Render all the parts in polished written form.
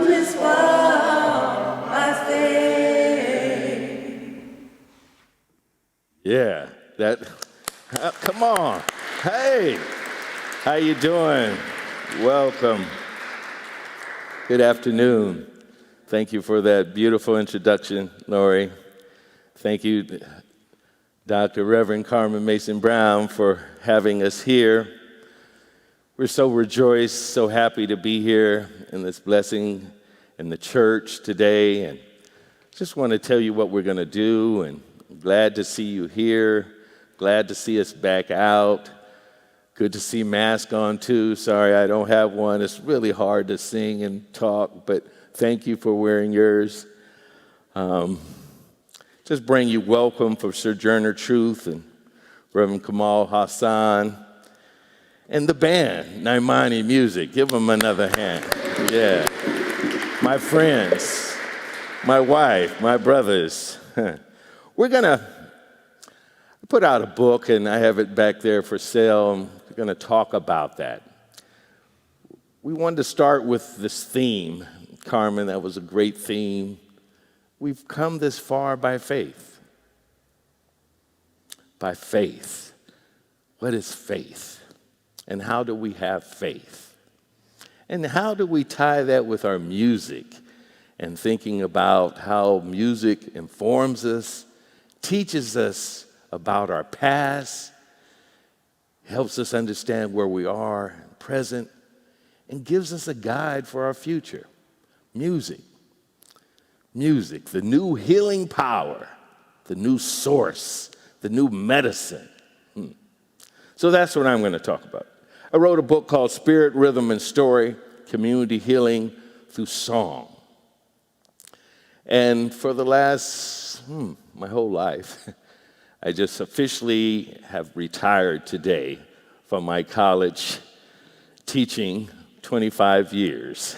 this world by faith. Yeah, come on. Hey, how you doing? Welcome. Good afternoon. Thank you for that beautiful introduction, Lori. Thank you, Dr. Reverend Carmen Mason Brown, for having us here. We're so rejoiced, so happy to be here in this blessing in the church today. And just want to tell you what we're going to do, and glad to see you here. Glad to see us back out. Good to see mask on too. Sorry I don't have one. It's really hard to sing and talk, but thank you for wearing yours. Just bring you welcome for Sojourner Truth and Reverend Kamal Hassan and the band, Nymani Music. Give them another hand. Yeah. My friends, my wife, my brothers. We're going to put out a book, and I have it back there for sale. We're going to talk about that. We wanted to start with this theme. Carmen, that was a great theme. We've come this far by faith. By faith. What is faith? And how do we have faith? And how do we tie that with our music and thinking about how music informs us, teaches us about our past, helps us understand where we are present, and gives us a guide for our future. Music, the new healing power, the new source, the new medicine. So that's what I'm going to talk about. I wrote a book called Spirit, Rhythm, and Story, Community Healing Through Song. And for the last, my whole life, I just officially have retired today from my college teaching 25 years.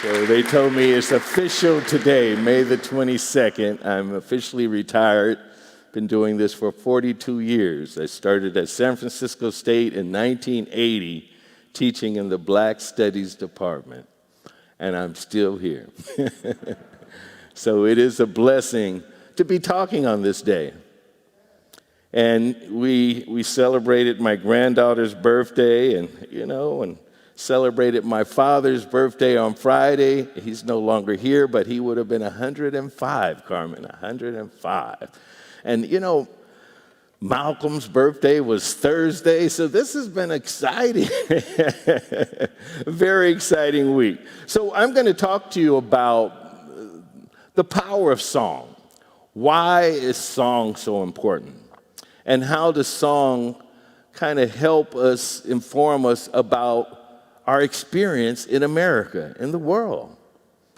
So they told me it's official today, May the 22nd. I'm officially retired. Been doing this for 42 years. I started at San Francisco State in 1980, teaching in the Black Studies Department, and I'm still here. So it is a blessing to be talking on this day. And we celebrated my granddaughter's birthday and celebrated my father's birthday on Friday. He's no longer here, but he would have been 105, Carmen, 105. And Malcolm's birthday was Thursday, so this has been exciting. Very exciting week. So I'm going to talk to you about the power of song. Why is song so important? And how does song kind of help us, inform us about our experience in America, in the world,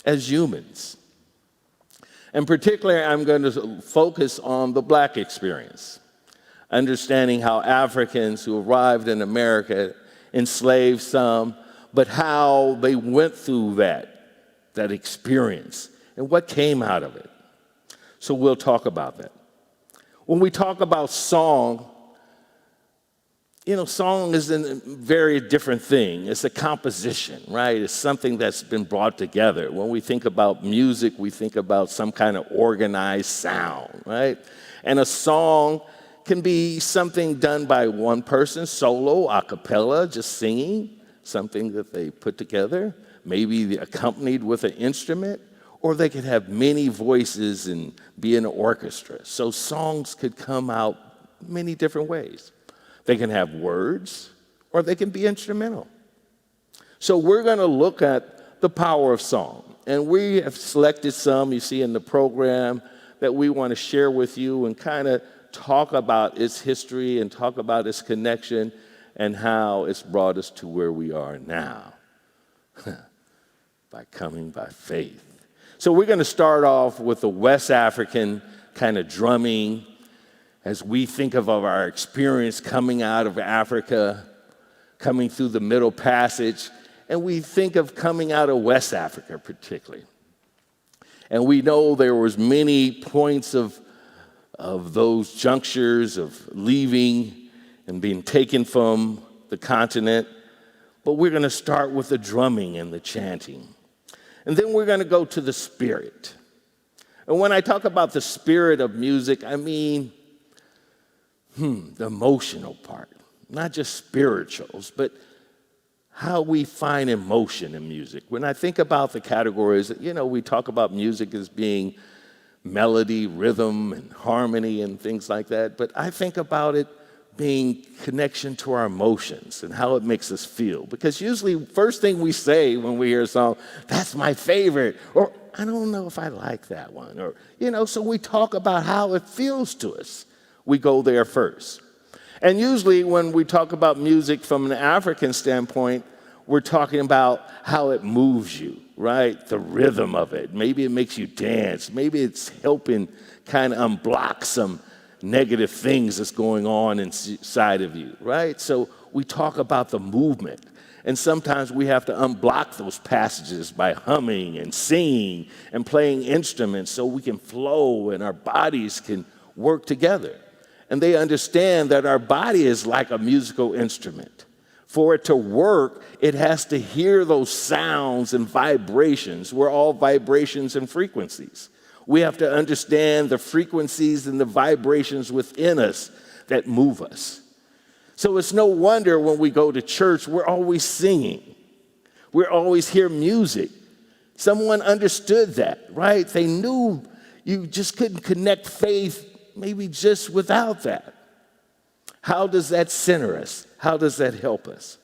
as humans? And particularly, I'm going to focus on the Black experience, understanding how Africans who arrived in America enslaved some, but how they went through that experience and what came out of it. So we'll talk about that. When we talk about song, song is a very different thing. It's a composition, right? It's something that's been brought together. When we think about music, we think about some kind of organized sound, right? And a song can be something done by one person, solo, a cappella, just singing, something that they put together, maybe accompanied with an instrument, or they could have many voices and be in an orchestra. So songs could come out many different ways. They can have words, or they can be instrumental. So we're going to look at the power of song. And we have selected some you see in the program that we want to share with you and kind of talk about its history and talk about its connection and how it's brought us to where we are now by coming by faith. So we're going to start off with the West African kind of drumming as we think of our experience coming out of Africa, coming through the Middle Passage, and we think of coming out of West Africa particularly. And we know there was many points of those junctures of leaving and being taken from the continent, but we're going to start with the drumming and the chanting. And then we're going to go to the spirit. And when I talk about the spirit of music, I mean the emotional part, not just spirituals, but how we find emotion in music. When I think about the categories, we talk about music as being melody, rhythm, and harmony and things like that, but I think about it being connection to our emotions and how it makes us feel. Because usually, first thing we say when we hear a song, that's my favorite, or I don't know if I like that one, or, so we talk about how it feels to us. We go there first. And usually when we talk about music from an African standpoint, we're talking about how it moves you, right? The rhythm of it. Maybe it makes you dance. Maybe it's helping kind of unblock some negative things that's going on inside of you, right? So we talk about the movement. And sometimes we have to unblock those passages by humming and singing and playing instruments so we can flow and our bodies can work together. And they understand that our body is like a musical instrument. For it to work, it has to hear those sounds and vibrations. We're all vibrations and frequencies. We have to understand the frequencies and the vibrations within us that move us. So it's no wonder when we go to church, we're always singing. We're always hear music. Someone understood that, right? They knew you just couldn't connect faith maybe just without that. How does that center us? How does that help us?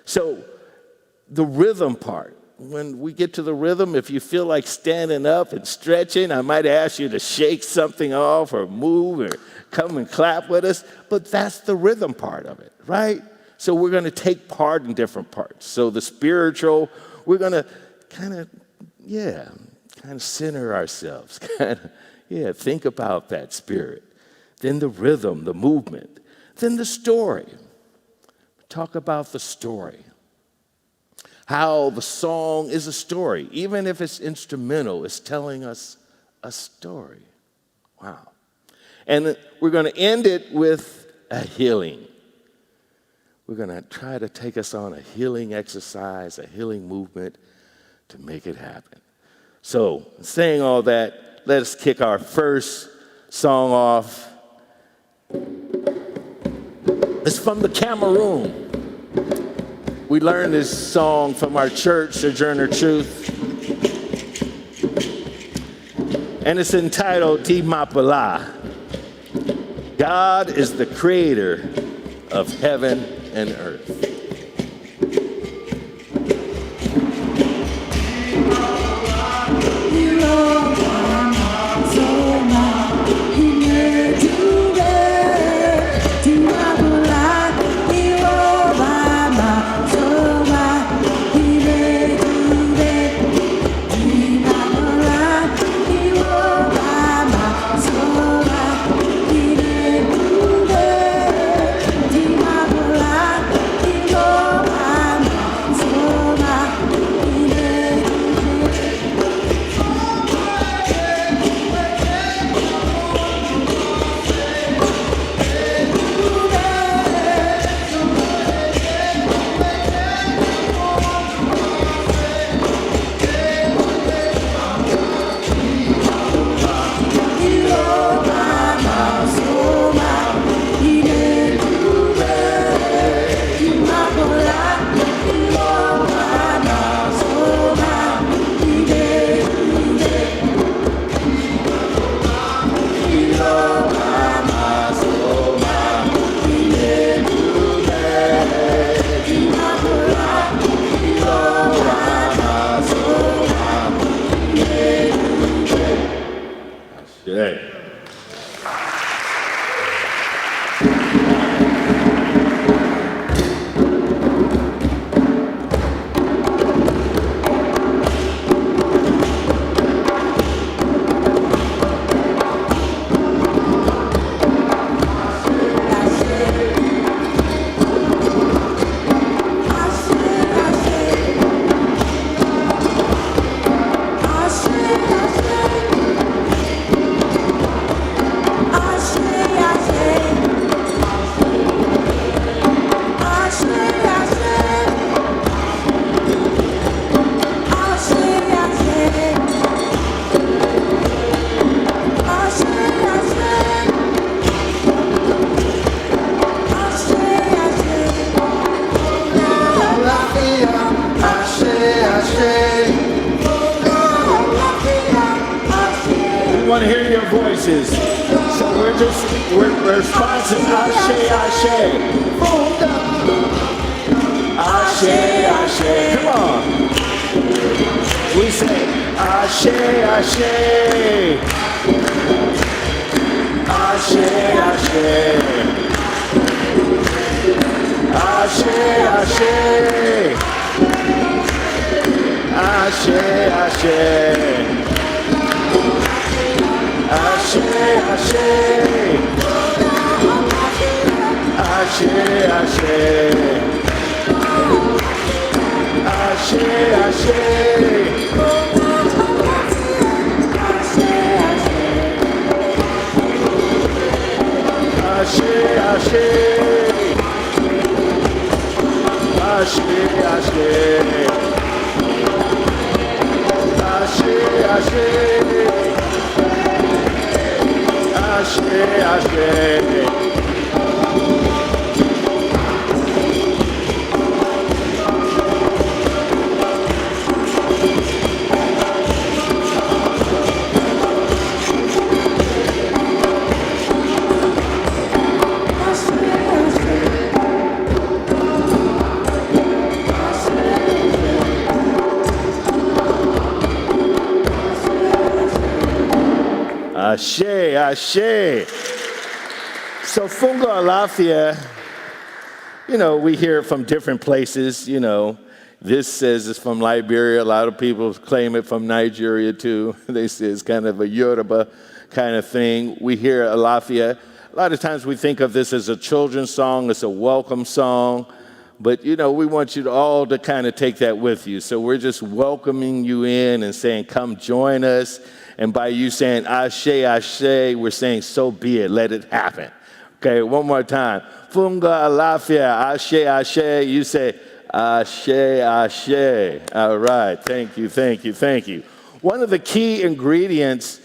So the rhythm part, when we get to the rhythm, if you feel like standing up and stretching, I might ask you to shake something off or move or come and clap with us, but that's the rhythm part of it, right? So we're going to take part in different parts. So the spiritual, we're going to kind of center ourselves, think about that spirit. Then the rhythm, the movement. Then the story. Talk about the story. How the song is a story. Even if it's instrumental, it's telling us a story. Wow. And we're going to end it with a healing. We're going to try to take us on a healing exercise, a healing movement to make it happen. So, saying all that, let us kick our first song off. It's from the Cameroon. We learned this song from our church, Sojourner Truth. And it's entitled Ti Mapala. God is the creator of heaven and earth. Di want to hear your voices. So we're responsive. Ashe, ashe. Ashe, ashe. Come on. We say, ashe, ashe. Ashe, ashe. Ashe, ashe. Ashe, ashe. Ashe, ashe. Ashe, ashe. Ashe, ashe. Ashe, ashe. Ashe, ashe. Ashe, ashe. Ashe, ashe. Ashe, ashe. So Funga Alafia, we hear it from different places, This says it's from Liberia. A lot of people claim it from Nigeria too. They say it's kind of a Yoruba kind of thing. We hear Alafia. A lot of times we think of this as a children's song. It's a welcome song. But, we want you all to kind of take that with you. So we're just welcoming you in and saying, come join us. And by you saying, ashe, ashe, we're saying, so be it, let it happen. Okay, one more time. Funga Alafia, ashe, ashe. You say, ashe, ashe. All right, thank you, thank you, thank you. One of the key ingredients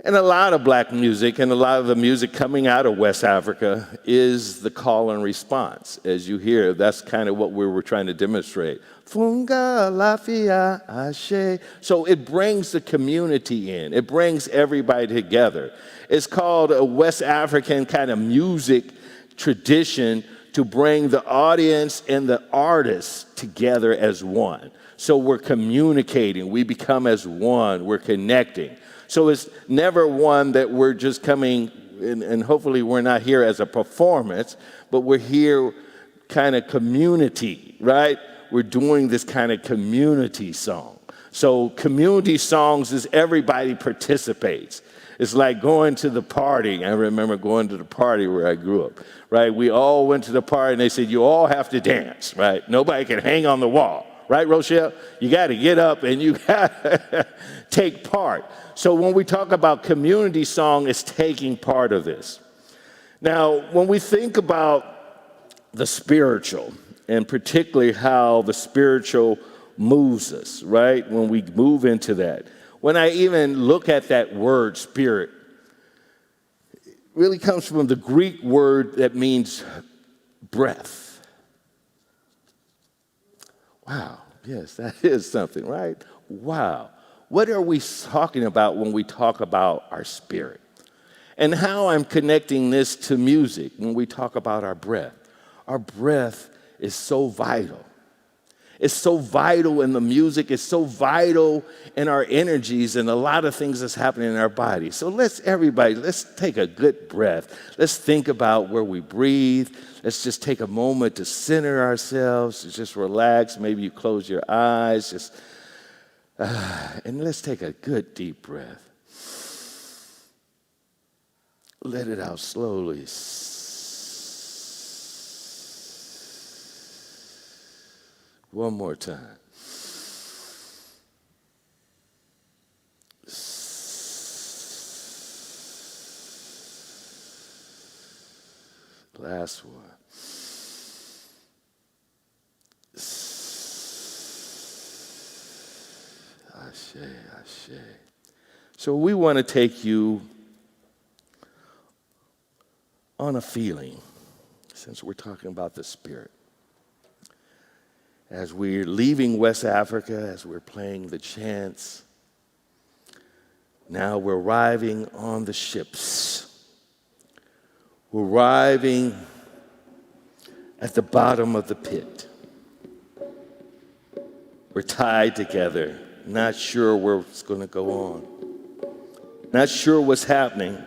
in a lot of black music and a lot of the music coming out of West Africa is the call and response. As you hear, that's kind of what we were trying to demonstrate. Funga Lafia Ashe. So it brings the community in. It brings everybody together. It's called a West African kind of music tradition to bring the audience and the artists together as one. So we're communicating. We become as one. We're connecting. So it's never one that we're just coming, and hopefully we're not here as a performance, but we're here kind of community, right? We're doing this kind of community song. So community songs is everybody participates. It's like going to the party. I remember going to the party where I grew up, right? We all went to the party and they said, you all have to dance, right? Nobody can hang on the wall, right, Rochelle? You got to get up and you got to take part. So when we talk about community song, it's taking part of this. Now, when we think about the spiritual, and particularly how the spiritual moves us, right? When we move into that. When I even look at that word spirit, it really comes from the Greek word that means breath. Wow, yes, that is something, right? Wow. What are we talking about when we talk about our spirit? And how I'm connecting this to music when we talk about our breath. Our breath is so vital. It's so vital in the music. It's so vital in our energies and a lot of things that's happening in our body. So let's take a good breath. Let's think about where we breathe. Let's just take a moment to center ourselves, to just relax. Maybe you close your eyes, and let's take a good deep breath. Let it out slowly. One more time. Last one. Ashe, ashe. So we want to take you on a feeling, since we're talking about the spirit. As we're leaving West Africa, as we're playing the chants, Now we're arriving on the ships. We're arriving at the bottom of the pit. We're tied together, not sure where it's going to go on, not sure what's happening,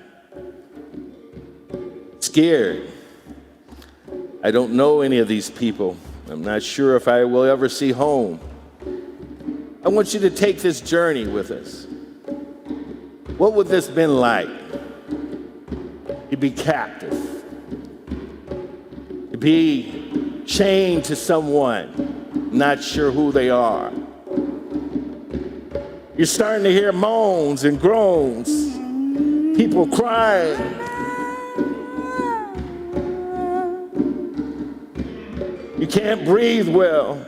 scared. I don't know any of these people. I'm not sure if I will ever see home. I want you to take this journey with us. What would this been like? To be captive, to be chained to someone, not sure who they are. You're starting to hear moans and groans, people crying. You can't breathe well.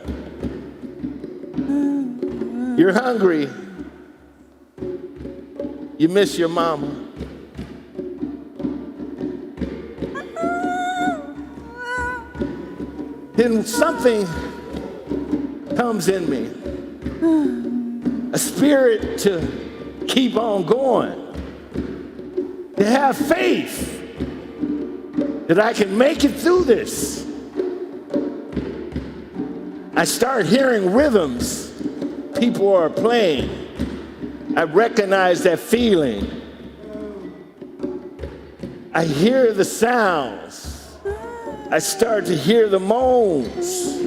You're hungry. You miss your mama. Then something comes in me, a spirit to keep on going, to have faith that I can make it through this. I start hearing rhythms people are playing. I recognize that feeling. I hear the sounds. I start to hear the moans.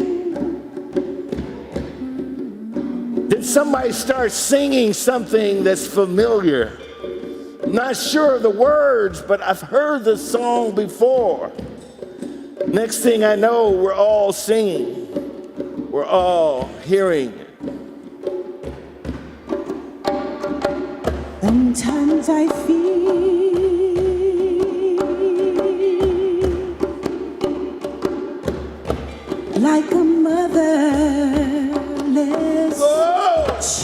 Then somebody starts singing something that's familiar. I'm not sure of the words, but I've heard the song before. Next thing I know, we're all singing. We're all hearing it. Sometimes I feel like a motherless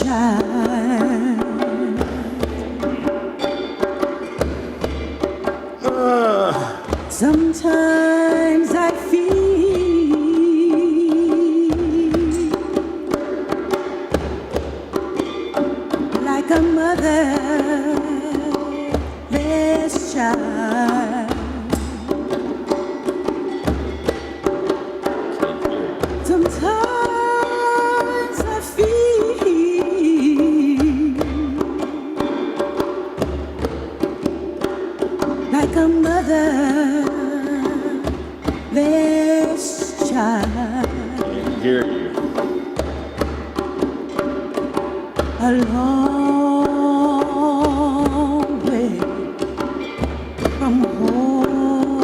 child. Sometimes I feel like a motherless child. Sometimes I feel like a motherless child. Can't hear you. A long way from home,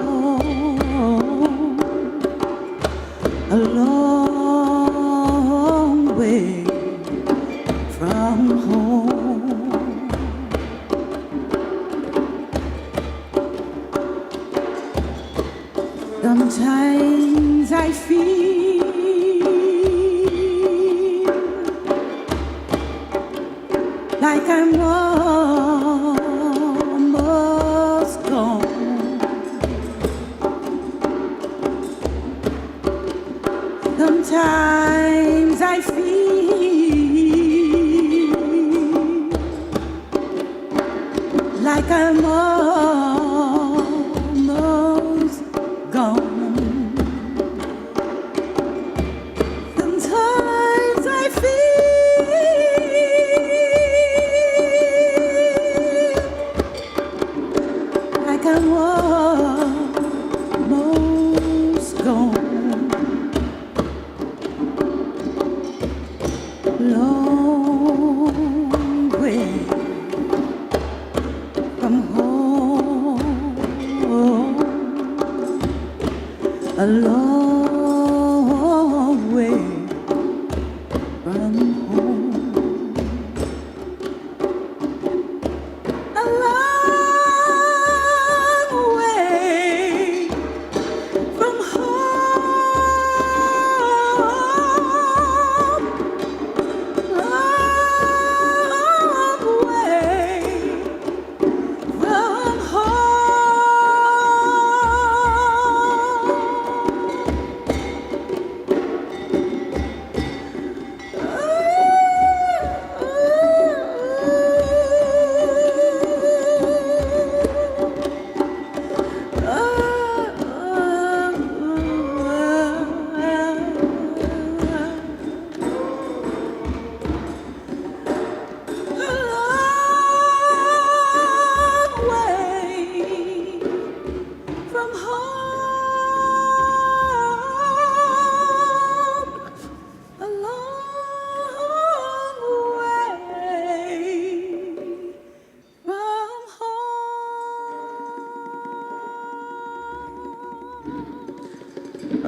a long way from home. Sometimes I feel like I'm almost gone. Sometimes I feel like I'm almost gone. Sometimes I feel like I'm almost gone. Long way from home, a long way from home, a long way from home.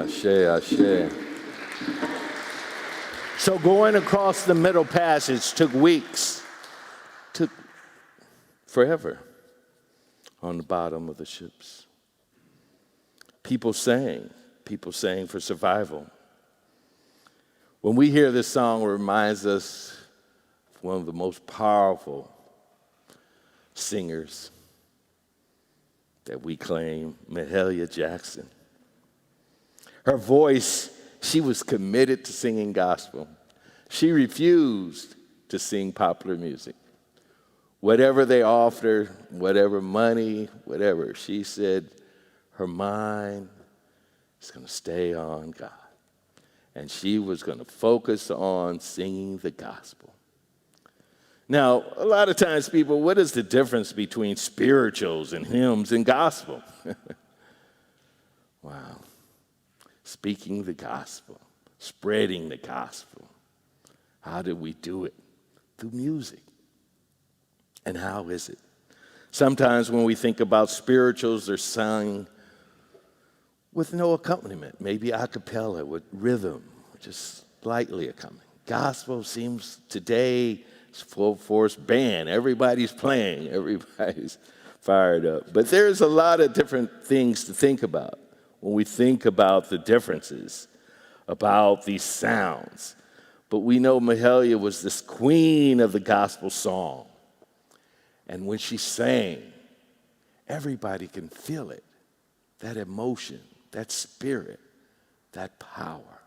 Ashe, ashe. So going across the Middle Passage took weeks, took forever on the bottom of the ships. People sang for survival. When we hear this song, it reminds us of one of the most powerful singers that we claim, Mahalia Jackson. Her voice, she was committed to singing gospel. She refused to sing popular music. Whatever they offered her, whatever money, whatever, she said her mind is going to stay on God. And she was going to focus on singing the gospel. Now, a lot of times people, what is the difference between spirituals and hymns and gospel? Wow. Speaking the gospel, spreading the gospel. How do we do it? Through music. And how is it? Sometimes when we think about spirituals, they're sung with no accompaniment, maybe a cappella with rhythm, just lightly accompanied. Gospel seems today it's full force band. Everybody's playing, everybody's fired up. But there's a lot of different things to think about when we think about the differences, about these sounds. But we know Mahalia was this queen of the gospel song. And when she sang, everybody can feel it, that emotion, that spirit, that power.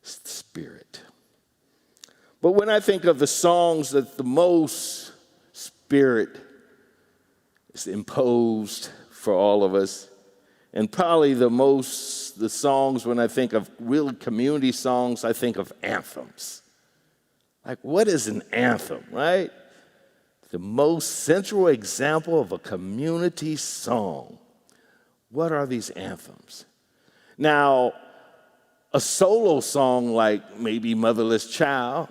It's the spirit. But when I think of the songs that the most spirit is imposed for all of us, and probably the songs when I think of real community songs, I think of anthems. Like, what is an anthem, right? The most central example of a community song. What are these anthems? Now, a solo song like maybe Motherless Child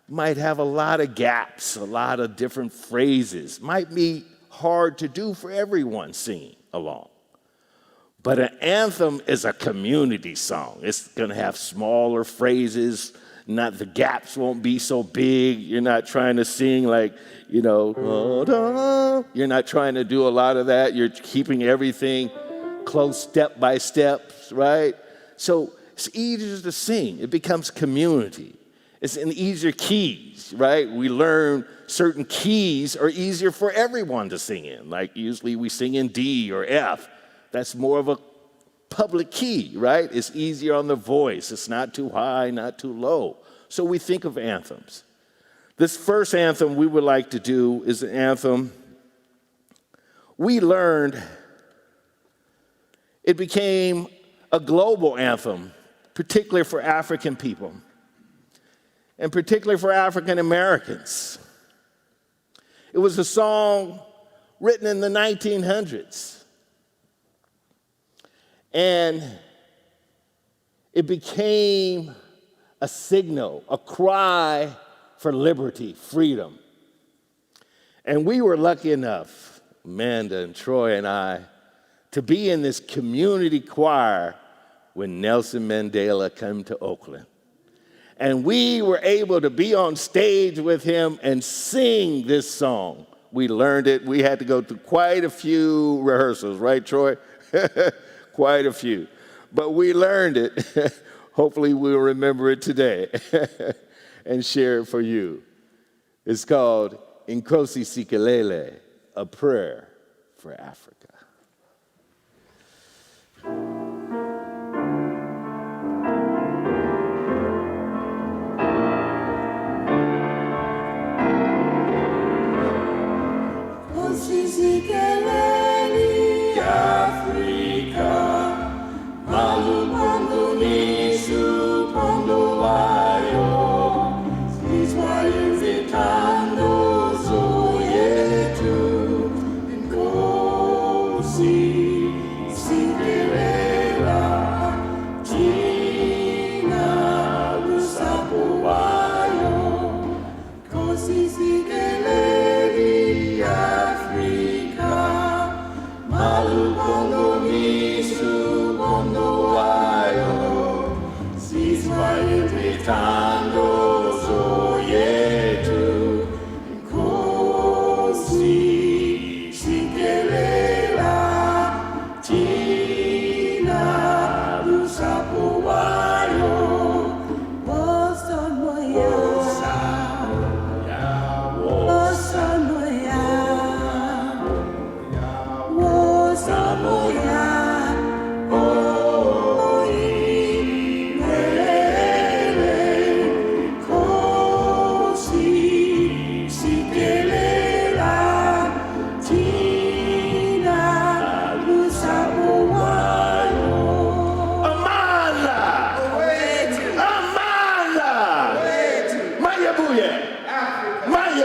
might have a lot of gaps, a lot of different phrases, might be hard to do for everyone singing along. But an anthem is a community song. It's going to have smaller phrases, not the gaps won't be so big. You're not trying to sing like, you're not trying to do a lot of that. You're keeping everything close step by step, right? So it's easier to sing. It becomes community. It's in easier keys, right? We learn certain keys are easier for everyone to sing in. Like usually we sing in D or F. That's more of a public key, right? It's easier on the voice. It's not too high, not too low. So we think of anthems. This first anthem we would like to do is an anthem we learned it became a global anthem, particularly for African people, and particularly for African Americans. It was a song written in the 1900s. And it became a signal, a cry for liberty, freedom. And we were lucky enough, Amanda and Troy and I, to be in this community choir when Nelson Mandela came to Oakland. And we were able to be on stage with him and sing this song. We learned it. We had to go through quite a few rehearsals, right, Troy? Quite a few. But we learned it. Hopefully we'll remember it today and share it for you. It's called Nkosi Sikelele, a prayer for Africa. See,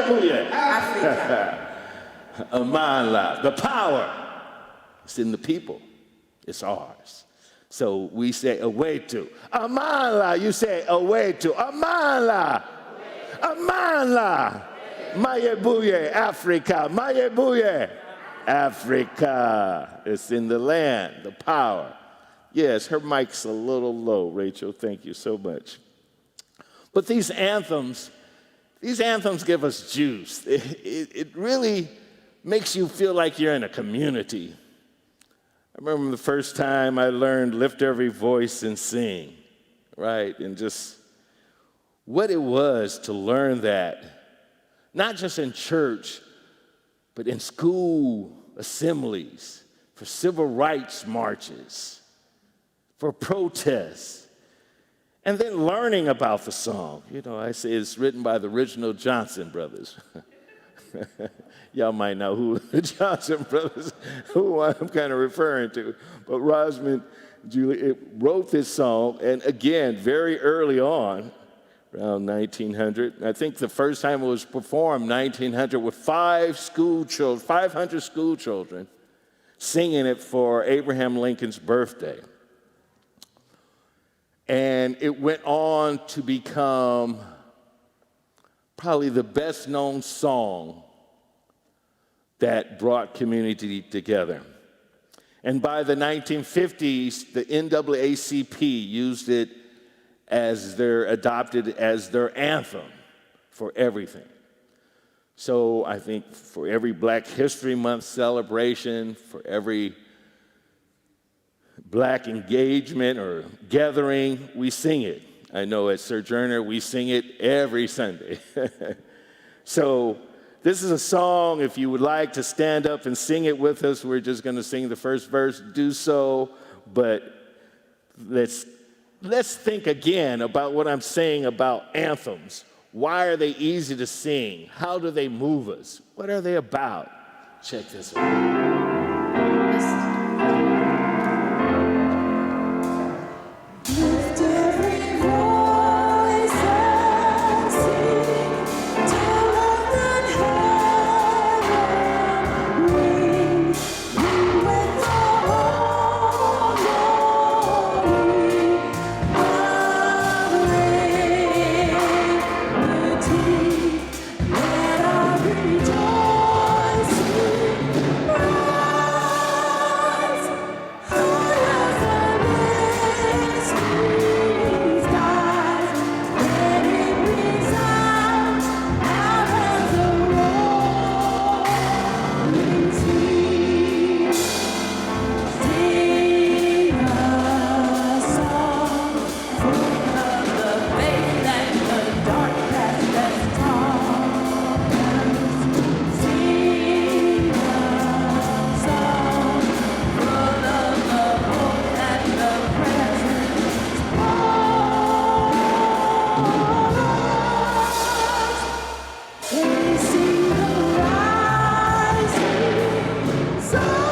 Booyah. Africa. Amala. The power. It's in the people. It's ours. So we say away to. Amala. You say away to. Amala. Amala. Mayebuye, Africa. Mayebuye, Africa. It's in the land, the power. Yes, her mic's a little low, Rachel. Thank you so much. But these anthems give us juice. It really makes you feel like you're in a community. I remember the first time I learned Lift Every Voice and Sing, right? And just what it was to learn that, not just in church, but in school assemblies, for civil rights marches, for protests, and then learning about the song. You know, I say it's written by the original Johnson brothers. Y'all might know who the Johnson brothers, who I'm kind of referring to. But Rosman Julie wrote this song, and again, very early on, around 1900. I think the first time it was performed, 1900, with 500 school children singing it for Abraham Lincoln's birthday. And it went on to become probably the best known song that brought community together. And by the 1950s, the NAACP used it adopted as their anthem for everything. So I think for every Black History Month celebration, for every Black engagement or gathering, we sing it. I know at Sojourner, we sing it every Sunday. So this is a song, if you would like to stand up and sing it with us, we're just going to sing the first verse, do so, but let's think again about what I'm saying about anthems. Why are they easy to sing? How do they move us? What are they about? Check this out. Lift every voice and sing till earth and heaven ring. Ring with the whole glory of liberty. Let our rejoicing rise higher than mysteries skies. Let it resound out of the rolling sea. Sing a song full of the faith and the dark past that's taught us. Sing a song full of the hope and the presence holds. We sing the rising sun.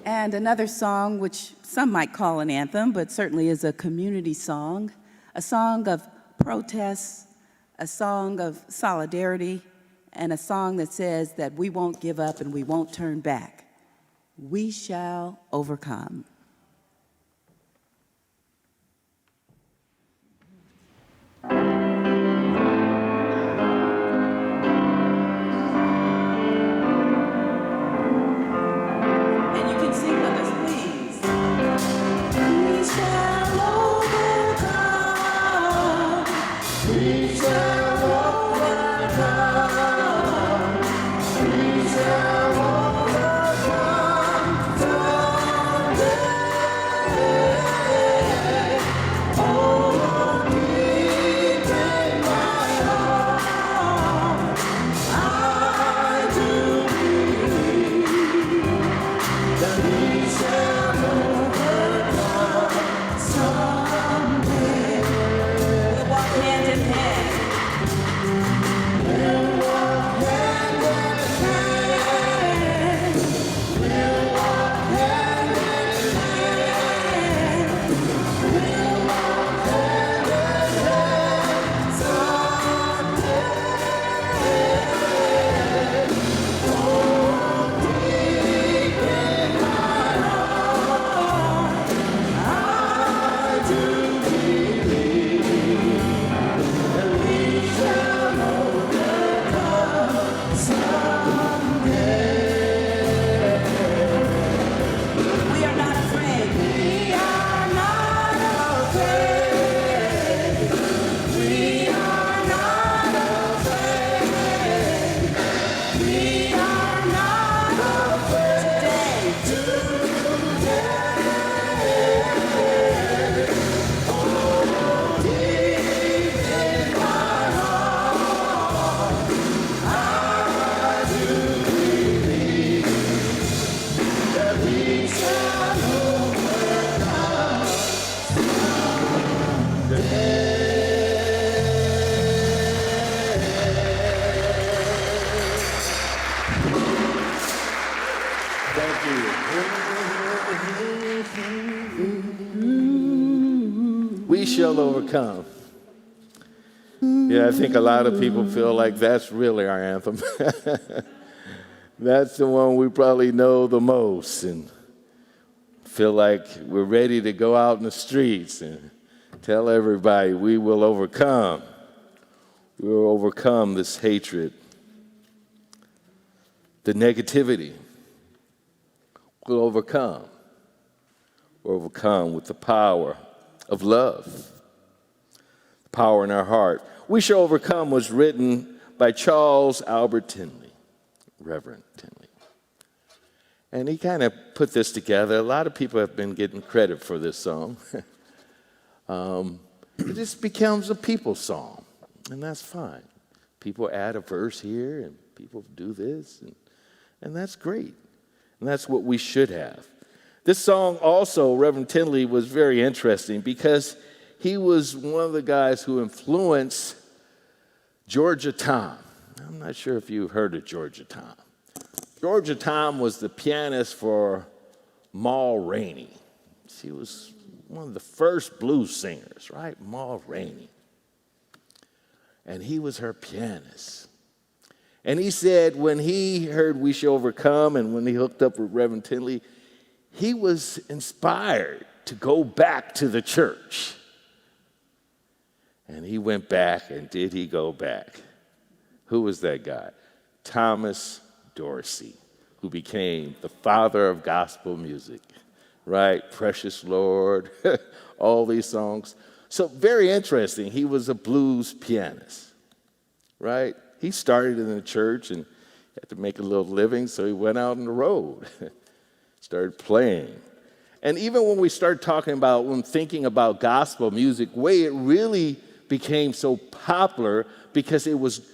And another song, which some might call an anthem, but certainly is a community song, a song of protest, a song of solidarity, and a song that says that we won't give up and we won't turn back. We shall overcome. And you can sing with us, please. We shall overcome. We shall overcome. We shall overcome someday. Oh, deep in my heart, will overcome. Yeah, I think a lot of people feel like that's really our anthem. That's the one we probably know the most and feel like we're ready to go out in the streets and tell everybody we will overcome. We will overcome this hatred, the negativity. We'll overcome. We'll overcome with the power of love, the power in our heart. We Shall Overcome was written by Charles Albert Tinley, Reverend Tinley. And he kind of put this together. A lot of people have been getting credit for this song. It just becomes a people song, and that's fine. People add a verse here, and people do this, and that's great. And that's what we should have. This song also, Reverend Tinley, was very interesting because he was one of the guys who influenced Georgia Tom. I'm not sure if you've heard of Georgia Tom. Georgia Tom was the pianist for Ma Rainey. She was one of the first blues singers, right? Ma Rainey. And he was her pianist. And he said when he heard We Shall Overcome and when he hooked up with Reverend Tinley, he was inspired to go back to the church. And he went back, and did he go back? Who was that guy? Thomas Dorsey, who became the father of gospel music, right? Precious Lord, all these songs. So very interesting. He was a blues pianist, right? He started in the church and had to make a little living, so he went out on the road, started playing. And even when we start talking about, when thinking about gospel music, way it really became so popular because it was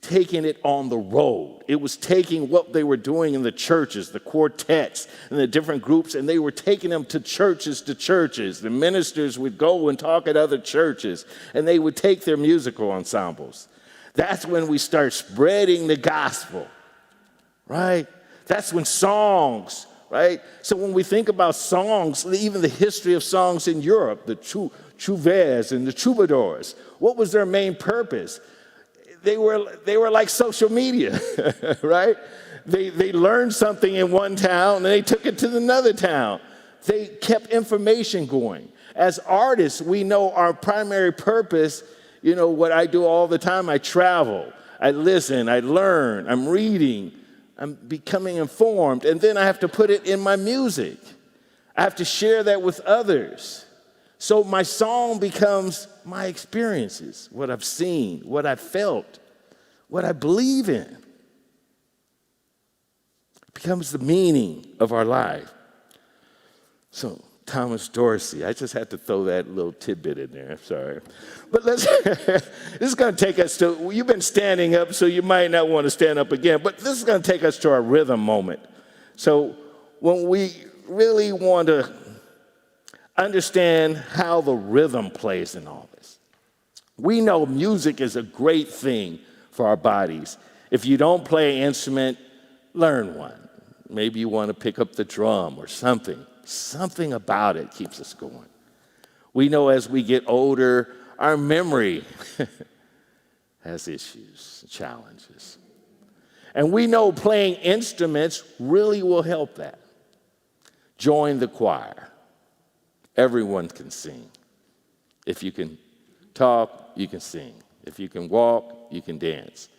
taking it on the road. It was taking what they were doing in the churches, the quartets and the different groups, and they were taking them to churches. The ministers would go and talk at other churches, and they would take their musical ensembles. That's when we start spreading the gospel, right? That's when songs, right? So when we think about songs, even the history of songs in Europe, the trouvères and the troubadours, what was their main purpose? They were like social media, right? They learned something in one town and they took it to another town. They kept information going. As artists, we know our primary purpose, you know, what I do all the time, I travel, I listen, I learn, I'm reading, I'm becoming informed, and then I have to put it in my music. I have to share that with others. So my song becomes my experiences, what I've seen, what I felt, what I believe in. It becomes the meaning of our life. So Thomas Dorsey, I just had to throw that little tidbit in there, I'm sorry. But this is going to take us to, you've been standing up, so you might not want to stand up again, but this is going to take us to our rhythm moment. So when we really want to understand how the rhythm plays in all this. We know music is a great thing for our bodies. If you don't play an instrument, learn one. Maybe you want to pick up the drum or something. Something about it keeps us going. We know as we get older, our memory has issues, challenges. And we know playing instruments really will help that. Join the choir. Everyone can sing. If you can talk, you can sing. If you can walk, you can dance.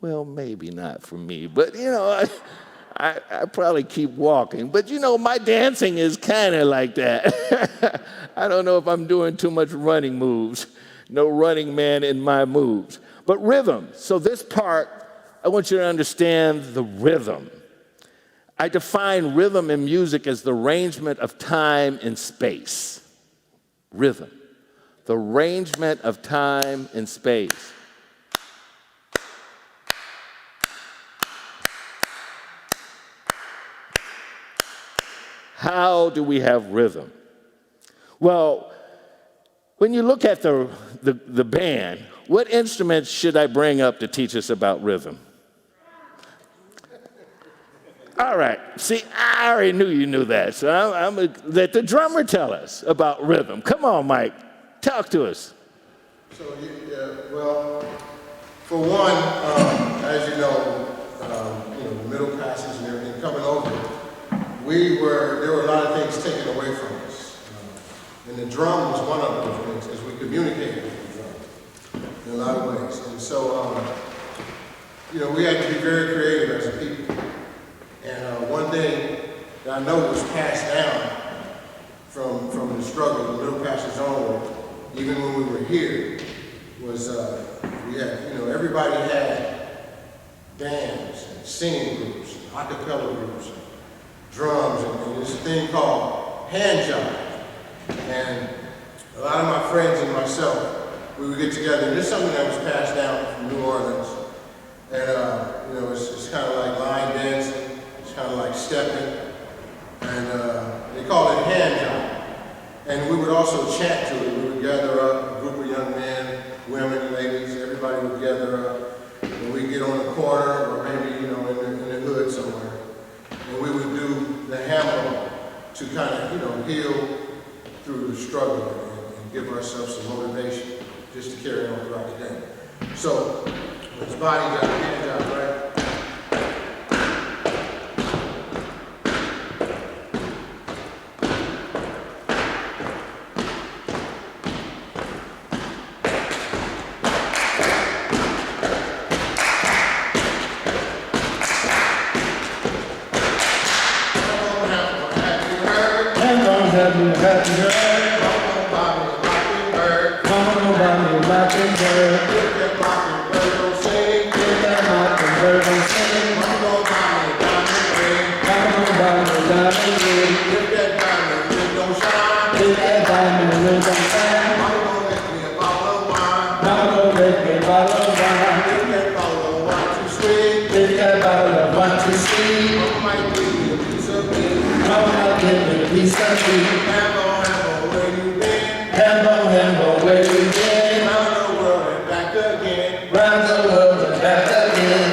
Well, maybe not for me, but you know, I probably keep walking. But you know, my dancing is kind of like that. I don't know if I'm doing too much running moves. No running man in my moves. But rhythm. So this part, I want you to understand the rhythm. I define rhythm in music as the arrangement of time and space. Rhythm. The arrangement of time and space. How do we have rhythm? Well, when you look at the band, what instruments should I bring up to teach us about rhythm? All right. See, I already knew you knew that, so I'm going to let the drummer tell us about rhythm. Come on, Mike. Talk to us. So, yeah, well, for one, as you know, the middle passage and everything coming over, there were a lot of things taken away from us. And the drum was one of those things, as we communicated with the drum in a lot of ways. And so, we had to be very creative as a people. And one thing that I know was passed down from the struggle, the middle passage onward, even when we were here, was we had, everybody had bands and singing groups, and a cappella groups, and drums, and there's a thing called hand jive. And a lot of my friends and myself, we would get together, and this is something that was passed down from New Orleans. And, it's kind of like line dancing, it's kind of like stepping, and they call it hand jive. And we would also chant to it. We would gather up, a group of young men, women, ladies, everybody would gather up, and we'd get on the corner, or maybe, in the hood somewhere, and we would do the hammer to kind of, heal through the struggle and give ourselves some motivation just to carry on throughout the day. So, it's body job, hand job, right? Happy bird. Come on, mockingbird. Come on, mockingbird. If that mockingbird don't sing, if that mockingbird don't sing, come on, diamond ring. Come on, diamond ring. If that diamond ring don't shine, if that diamond ring don't shine, mama gon' make me a bottle of wine. Mama gon' make me a bottle of wine. If that bottle of wine too sweet, if that bottle of wine too sweet, mama might give me a piece of me. Mama might give me a piece of me. Hambo, where you been? Round the world and back again. Round the world and back again.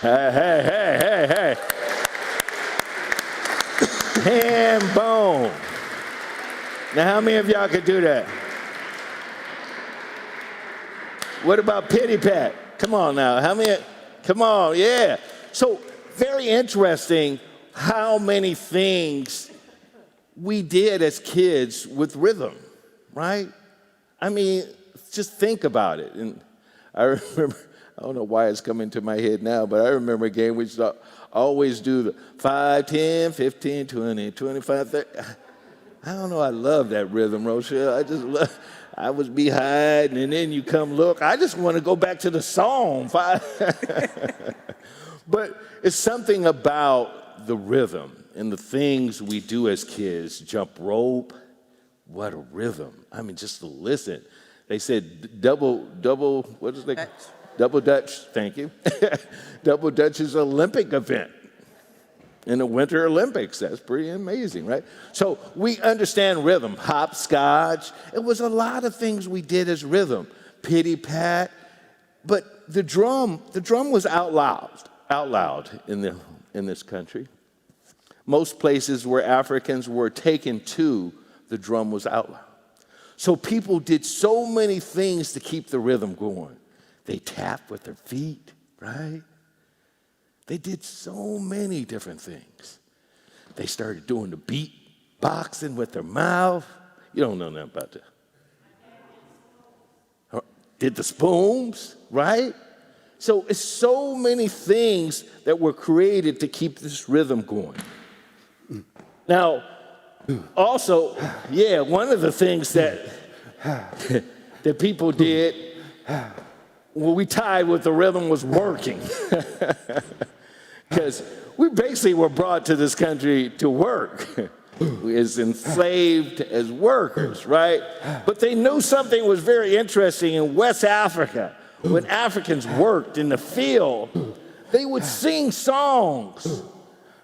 Hey. Ham bone. Now, how many of y'all could do that? What about pity pat? Come on now. How many? Come on, yeah. So, very interesting how many things we did as kids with rhythm, right? I mean, just think about it. And I remember, I don't know why it's coming to my head now, but I remember a game we used to always do the 5, 10, 15, 20, 25, 30. I don't know, I love that rhythm, Rochelle. I was behind, and then you come look. I just want to go back to the song. But it's something about the rhythm and the things we do as kids. Jump rope, what a rhythm. I mean, just to listen. They said double, what is it? Double Dutch, thank you. Double Dutch is an Olympic event. In the Winter Olympics. That's pretty amazing, right? So we understand rhythm, hopscotch. It was a lot of things we did as rhythm, pity pat. But the drum was out loud in this country. Most places where Africans were taken to, the drum was out loud. So people did so many things to keep the rhythm going. They tapped with their feet, right? They did so many different things. They started doing the beat boxing with their mouth. You don't know nothing about that. Did the spoons, right? So it's so many things that were created to keep this rhythm going. Now, also, one of the things that people did when we tied with the rhythm was working. Because we basically were brought to this country to work. We was enslaved as workers, right? But they knew something was very interesting in West Africa. When Africans worked in the field, they would sing songs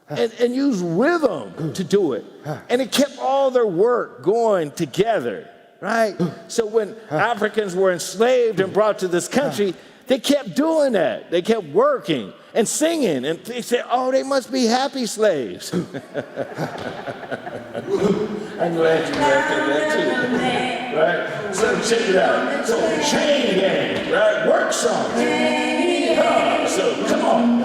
and use rhythm to do it. And it kept all their work going together, right? So when Africans were enslaved and brought to this country, They kept doing that. They kept working and singing, and they said, oh, they must be happy slaves. I'm glad you laughed at that too. Right? So check it out. So chain gang, right? Work song. So come on.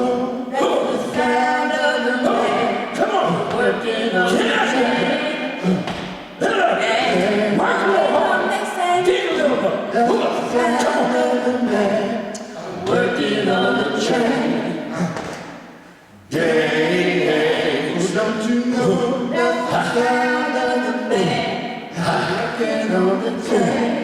Come on. Working on the work a little hard. Dig a little more. Come on. Working on the chain. Gang. Don't you know the sound of the man? Working on the chain.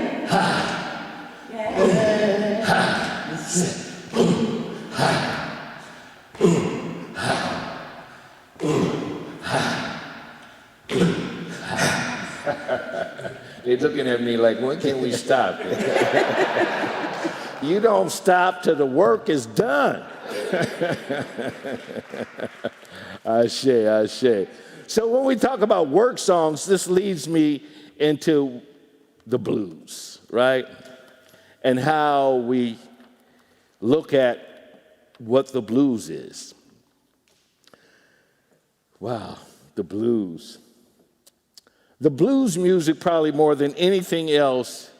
They're looking at me like, when can we stop? You don't stop till the work is done. Ashe. So when we talk about work songs, this leads me into the blues, right? And how we look at what the blues is. Wow, the blues. The blues music, probably more than anything else,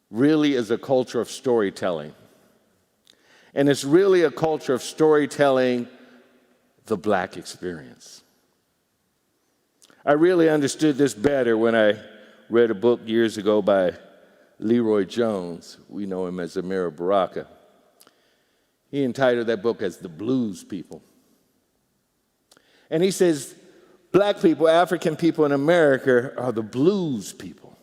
really is a culture of storytelling. And it's really a culture of storytelling the Black experience. I really understood this better when I read a book years ago by Leroy Jones. We know him as Amiri Baraka. He entitled that book as The Blues People. And he says, Black people, African people in America are the blues people.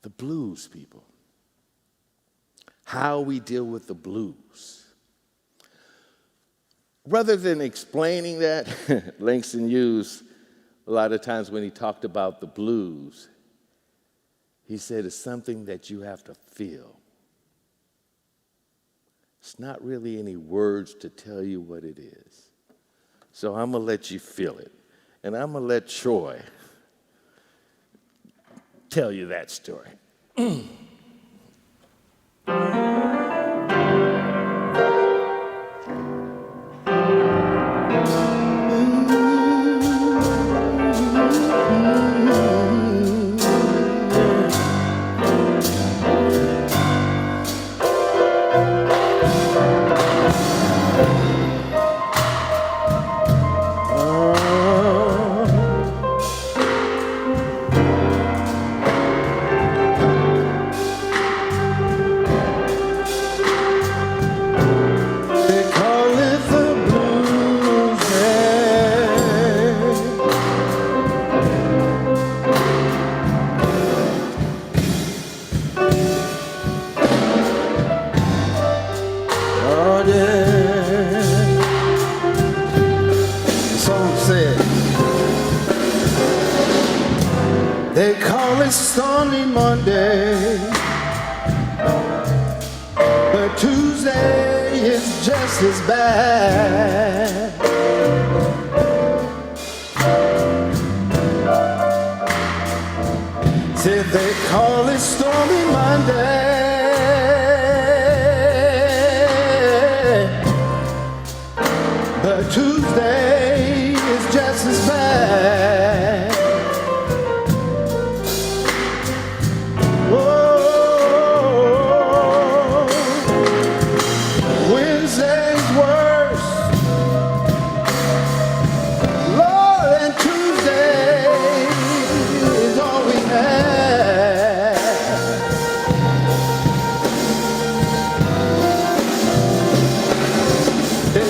The blues people. How we deal with the blues. Rather than explaining that, Langston Hughes, a lot of times when he talked about the blues, he said it's something that you have to feel. It's not really any words to tell you what it is. So I'm going to let you feel it. And I'm going to let Troy tell you that story. They call it Stormy Monday, but Tuesday is just as bad. Said they call it Stormy Monday, but Tuesday is just as bad.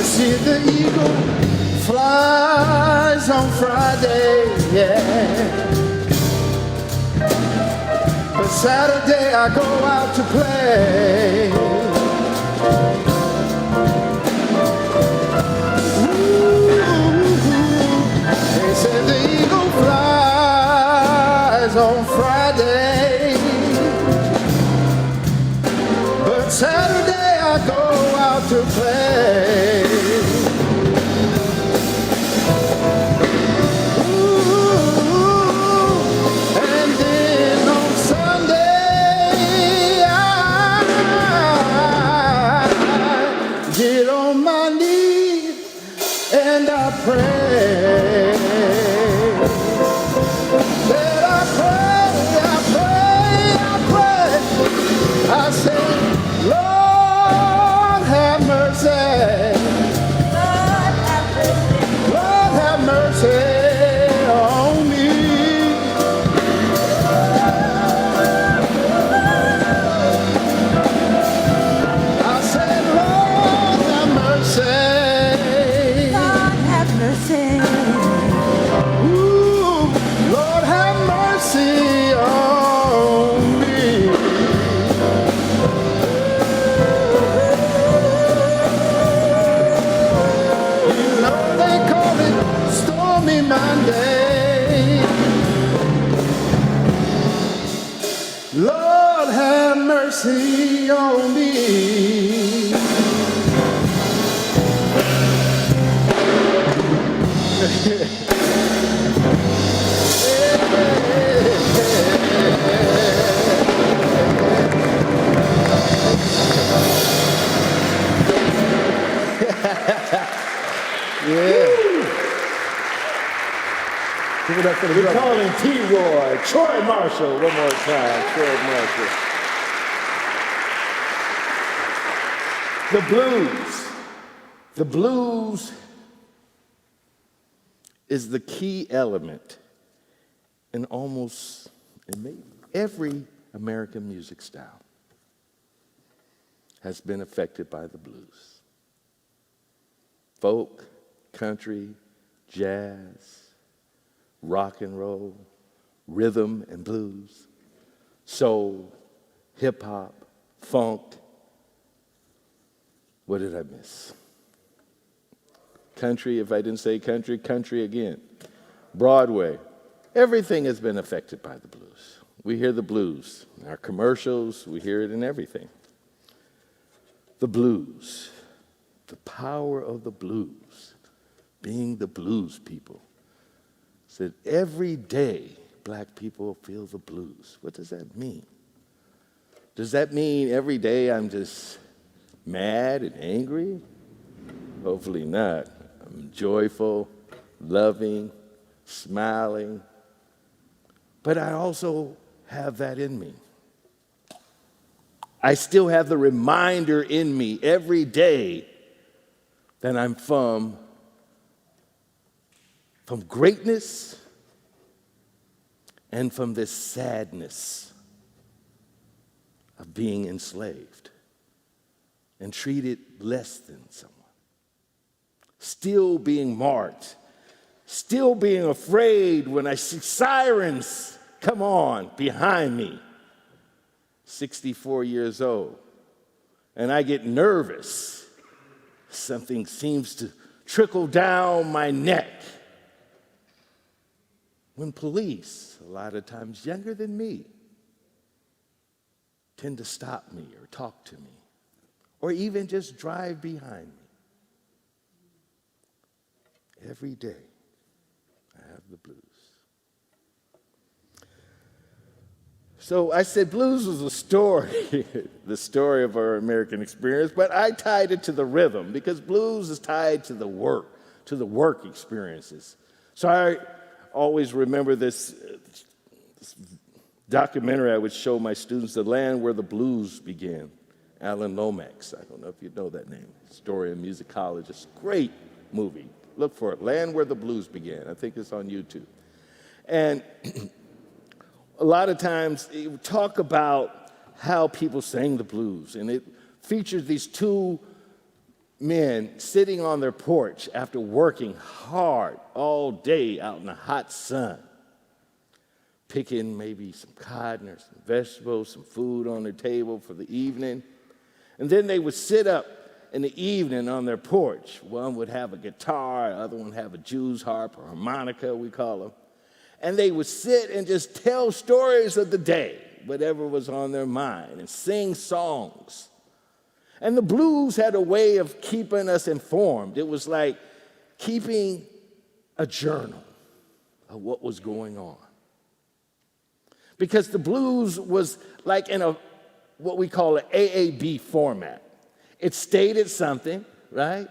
See the eagle flies on Friday, yeah. But Saturday I go out to play. They say the eagle flies on Friday, but Saturday I go out to play. And then on Sunday I pray. Said I pray, I pray, I pray. I say, Lord have mercy. Lord have mercy on me. I said, Lord have mercy. Lord have mercy. Ooh, Lord have mercy on me. You know they call it Stormy Monday. Lord have mercy on me. Give it up for the We're brother. calling T-Roy, Troy Marshall, one more time, Troy Marshall. The blues. The blues is the key element in almost every American music style has been affected by the blues. Folk, country, jazz, rock and roll, rhythm and blues, soul, hip hop, funk. What did I miss? Country, if I didn't say country, country again. Broadway. Everything has been affected by the blues. We hear the blues in our commercials, we hear it in everything. The blues, the power of the blues, being the blues people. Said every day black people feel the blues. What does that mean? Does that mean every day I'm just mad and angry? Hopefully not. I'm joyful, loving, smiling. But I also have that in me. I still have the reminder in me every day that I'm from greatness and from this sadness of being enslaved and treated less than someone. Still being marked, still being afraid when I see sirens come on behind me. 64 years old, and I get nervous. Something seems to trickle down my neck. When police, a lot of times younger than me, tend to stop me or talk to me, or even just drive behind me. Every day, I have the blues. So I said blues was a story, the story of our American experience, but I tied it to the rhythm because blues is tied to the work experiences. So I always remember this documentary I would show my students, The Land Where the Blues Began, Alan Lomax. I don't know if you know that name, historian, musicologist, great movie. Look for it, Land Where the Blues Began. I think it's on YouTube. And a lot of times it would talk about how people sang the blues, and it features these two men sitting on their porch after working hard all day out in the hot sun, picking maybe some cotton or some vegetables, some food on their table for the evening. And then they would sit up in the evening on their porch. One would have a guitar, the other one would have a Jew's harp or harmonica, we call them. And they would sit and just tell stories of the day, whatever was on their mind, and sing songs. And the blues had a way of keeping us informed. It was like keeping a journal of what was going on. Because the blues was like in what we call an AAB format. It stated something, right?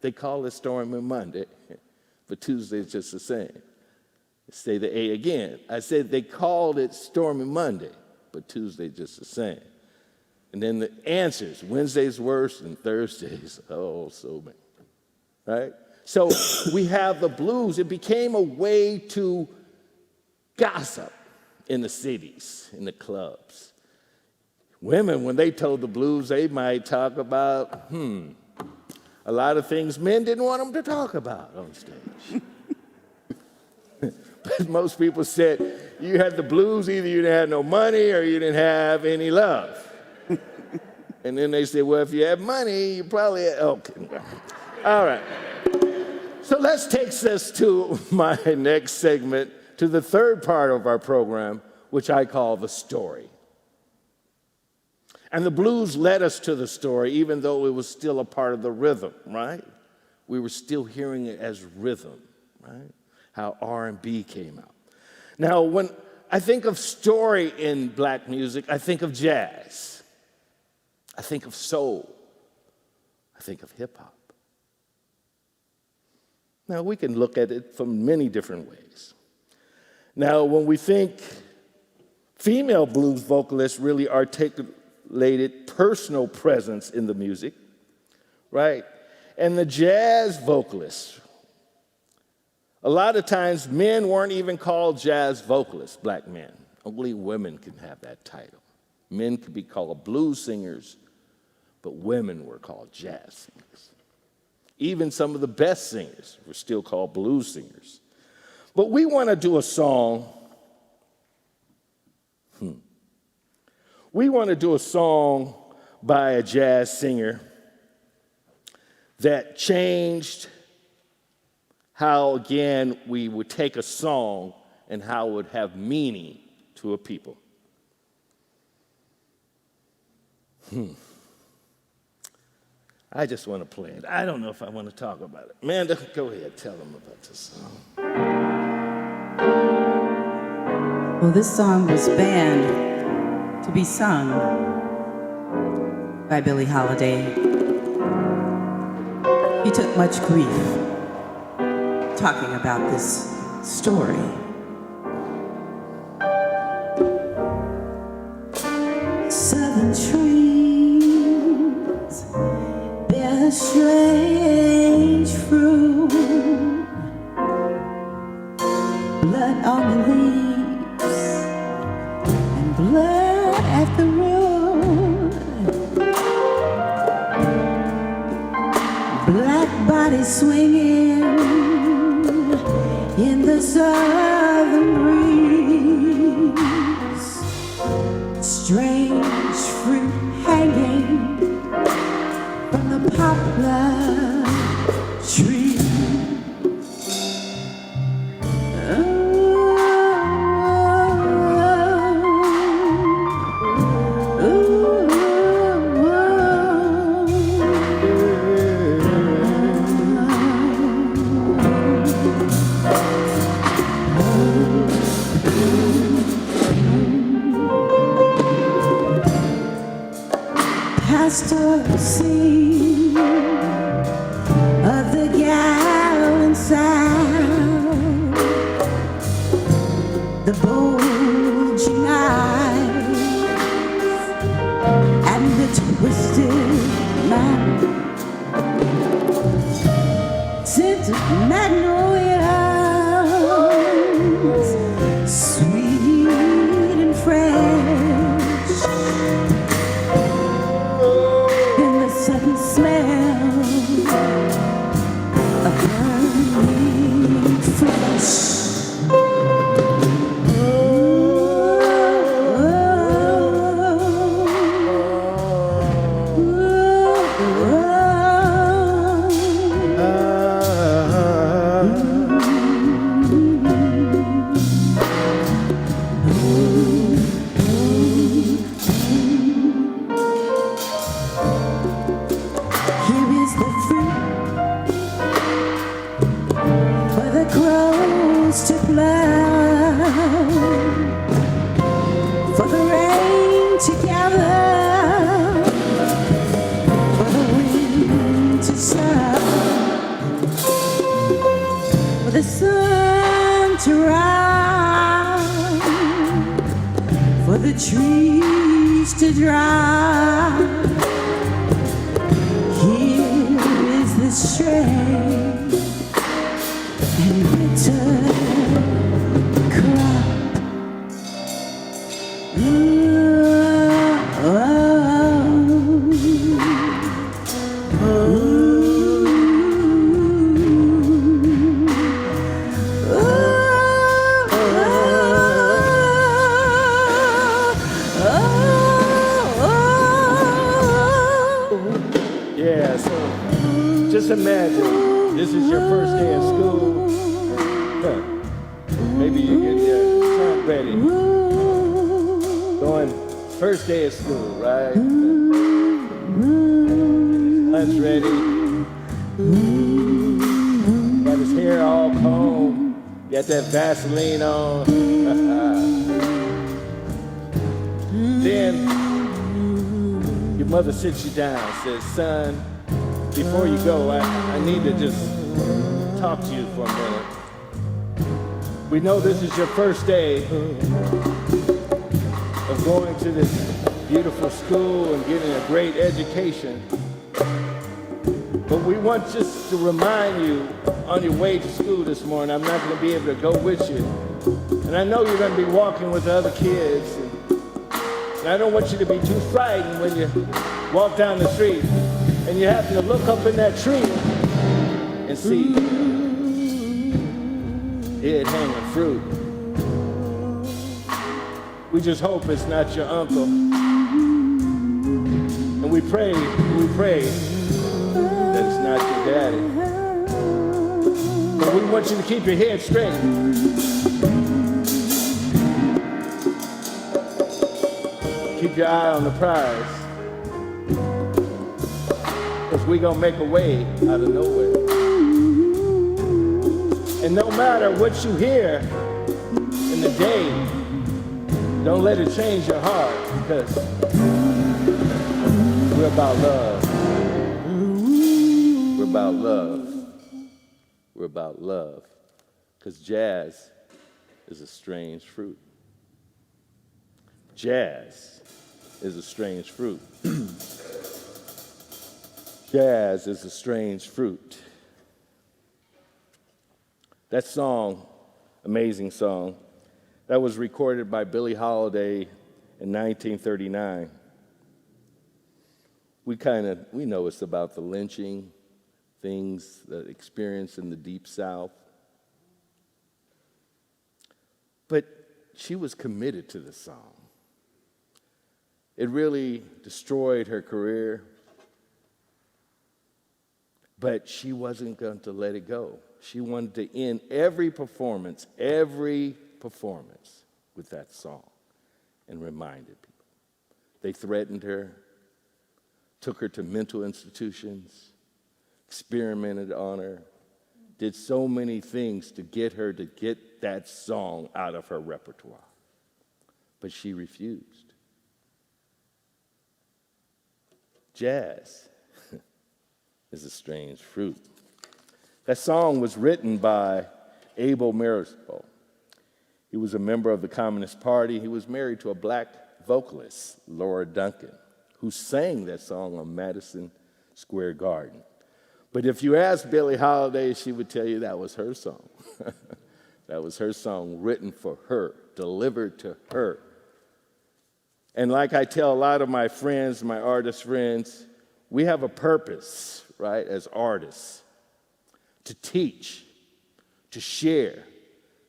They call it Stormy Monday, but Tuesday's just the same. Say the A again. I said they called it Stormy Monday, but Tuesday's just the same. And then the answers, Wednesday's worse than Thursday's, oh, so many, right? So we have the blues. It became a way to gossip in the cities, in the clubs. Women, when they told the blues, they might talk about, a lot of things men didn't want them to talk about on stage. But most people said, you had the blues, either you didn't have no money or you didn't have any love. And then they say, well, if you have money, you probably had, okay. All right. So let's take us to my next segment, to the third part of our program, which I call the story. And the blues led us to the story, even though it was still a part of the rhythm, right? We were still hearing it as rhythm, right? How R&B came out. Now, when I think of story in black music, I think of jazz. I think of soul. I think of hip hop. Now, we can look at it from many different ways. Now, when we think female blues vocalists really articulated personal presence in the music, right? And the jazz vocalists, a lot of times men weren't even called jazz vocalists, black men. Only women can have that title. Men could be called blues singers, but women were called jazz singers. Even some of the best singers were still called blues singers. But we want to do a song. We want to do a song by a jazz singer that changed how, again, we would take a song and how it would have meaning to a people. I just want to play it. I don't know if I want to talk about it. Amanda, go ahead, tell them about this song. Well, this song was banned to be sung by Billie Holiday. He took much grief talking about this story. Southern trees bear strange fruit, blood on the leaves and blood at the root. Black bodies swinging in the southern breeze, strange fruit hanging from the poplar tree. Pastor sing of the gallant sound, the bulging eyes and the twisted mouth, scented magnolias, sweet and fresh. Sudden smell of burning flesh. To plow, for the rain to gather, for the wind to sough. trees to dry. Here is the strength and bitter crop. Yeah, so just imagine this is your first day of school. Huh. Maybe you get your son ready. Going first day of school, right? Lunch ready. Got his hair all combed. Got that Vaseline on. Then your mother sits you down and says, son, before you go, I need to just talk to you for a minute. We know this is your first day of going to this beautiful school and getting a great education. But we want just to remind you on your way to school this morning, I'm not going to be able to go with you. And I know you're going to be walking with the other kids. And I don't want you to be too frightened when you walk down the street and you happen to look up in that tree and see it hanging fruit. We just hope it's not your uncle. And we pray that it's not your daddy. But we want you to keep your head straight. Keep your eye on the prize. Because we're going to make a way out of nowhere. And no matter what you hear in the day, don't let it change your heart, because we're about love. We're about love. We're about love. Because jazz is a strange fruit. Jazz is a strange fruit. Jazz is a strange fruit. That song, amazing song, that was recorded by Billie Holiday in 1939. We know it's about the lynching, things that experienced in the Deep South. But she was committed to the song. It really destroyed her career, but she wasn't going to let it go. She wanted to end every performance with that song and reminded people. They threatened her, took her to mental institutions, experimented on her, did so many things to get her to get that song out of her repertoire. But she refused. Jazz is a strange fruit. That song was written by Abel Marisol. He was a member of the Communist Party. He was married to a black vocalist, Laura Duncan, who sang that song on Madison Square Garden. But if you ask Billie Holiday, she would tell you that was her song. That was her song, written for her, delivered to her. And like I tell a lot of my friends, my artist friends, we have a purpose, right, as artists, to teach, to share.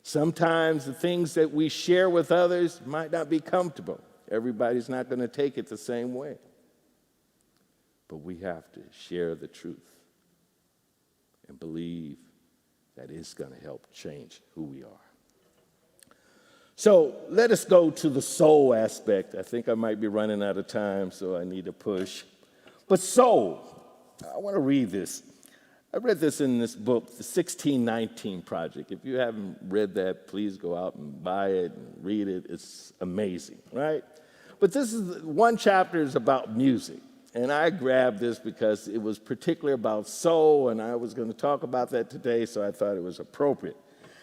Sometimes the things that we share with others might not be comfortable. Everybody's not going to take it the same way. But we have to share the truth and believe that it's going to help change who we are. So let us go to the soul aspect. I think I might be running out of time, so I need to push. But soul, I want to read this. I read this in this book, The 1619 Project. If you haven't read that, please go out and buy it and read it. It's amazing, right? But this is one chapter is about music. And I grabbed this because it was particularly about soul, and I was going to talk about that today, so I thought it was appropriate.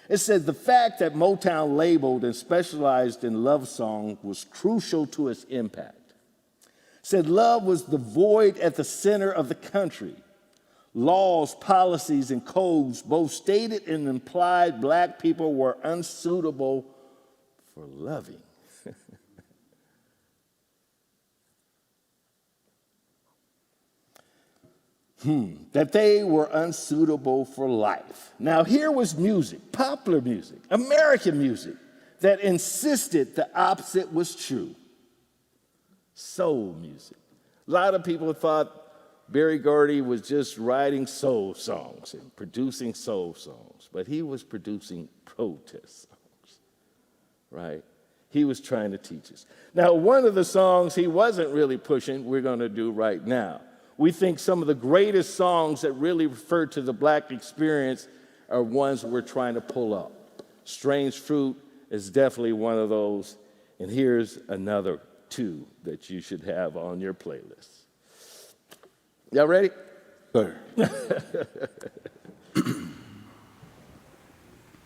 It said the fact that Motown labeled and specialized in love song was crucial to its impact. It said love was the void at the center of the country. Laws, policies, and codes, both stated and implied, black people were unsuitable for loving. That they were unsuitable for life. Now, here was music, popular music, American music, that insisted the opposite was true. Soul music. A lot of people thought Berry Gordy was just writing soul songs and producing soul songs, but he was producing protest songs, right? He was trying to teach us. Now, one of the songs he wasn't really pushing, we're going to do right now. We think some of the greatest songs that really refer to the black experience are ones we're trying to pull up. Strange Fruit is definitely one of those, and here's another two that you should have on your playlist. Y'all ready? Sir.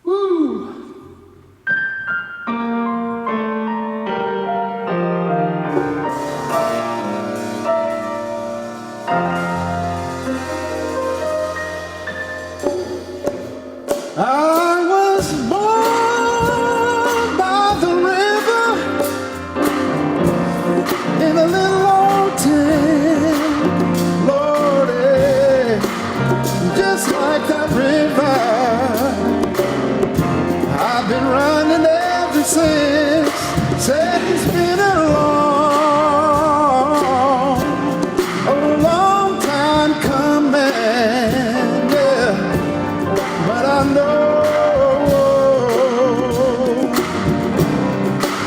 Woo! I was born by the river in a little old town, Lordy, just like that river. I've been running ever since. Said it's been a long time coming, yeah. But I know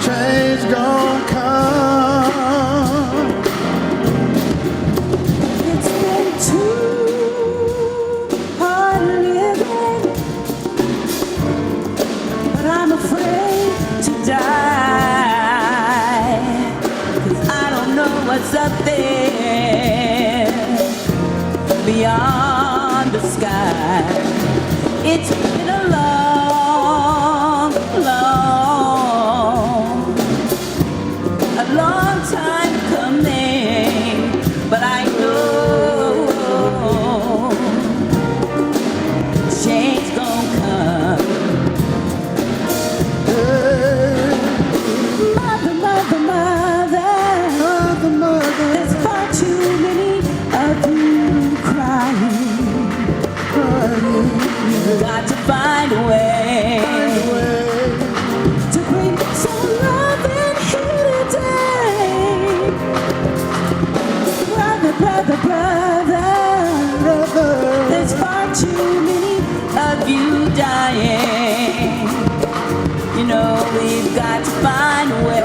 change gon' come. It's been too hard living, but I'm afraid to die, 'cause I don't know what's up there beyond the sky. It's been a long time coming, but I know change gon' come. Mother, mother, mother, there's far too many of you crying. You've got to find a way to bring some love in here today. Brother, brother, brother, there's far too many of you dying. You know we've got to find a way.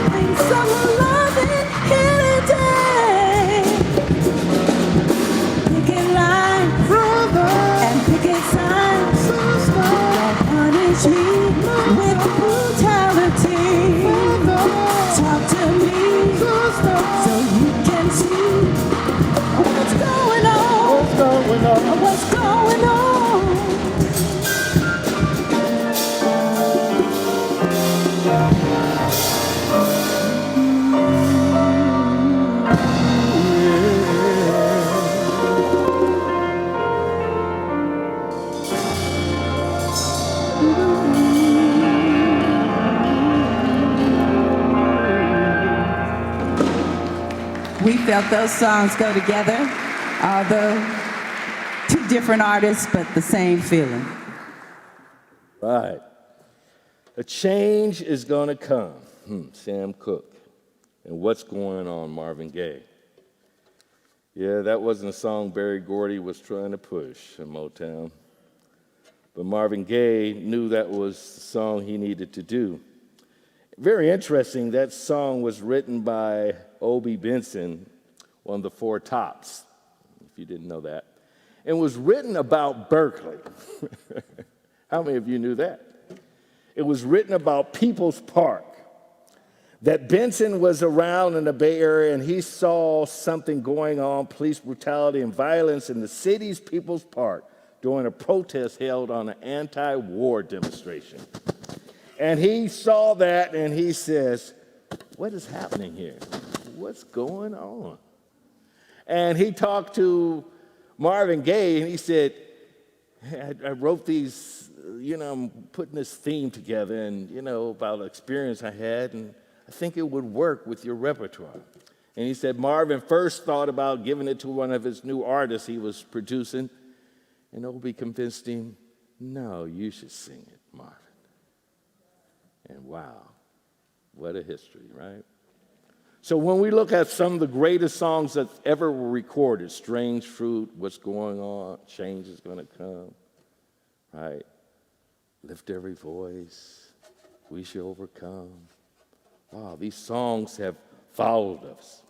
Bring some love in here today. Picket line, and picket signs. Don't punish me with brutality. Talk to me so you can see what's going on. What's going on? We felt those songs go together, although two different artists, but the same feeling. Right. A change is going to come. Sam Cooke. And What's Going On, Marvin Gaye. Yeah, that wasn't a song Berry Gordy was trying to push in Motown. But Marvin Gaye knew that was the song he needed to do. Very interesting, that song was written by Obie Benson, one of the Four Tops, if you didn't know that, and was written about Berkeley. How many of you knew that? It was written about People's Park, that Benson was around in the Bay Area and he saw something going on, police brutality and violence in the city's People's Park. during a protest held on an anti-war demonstration. And he saw that and he says, what is happening here? What's going on? And he talked to Marvin Gaye and he said, hey, I wrote these, I'm putting this theme together and, about an experience I had, and I think it would work with your repertoire. And he said Marvin first thought about giving it to one of his new artists he was producing, and Obie convinced him, no, you should sing it, Marvin. And wow, what a history, right? So when we look at some of the greatest songs that ever were recorded, Strange Fruit, What's Going On, Change is Gonna Come, right? Lift Every Voice, We Shall Overcome. Wow, these songs have followed us.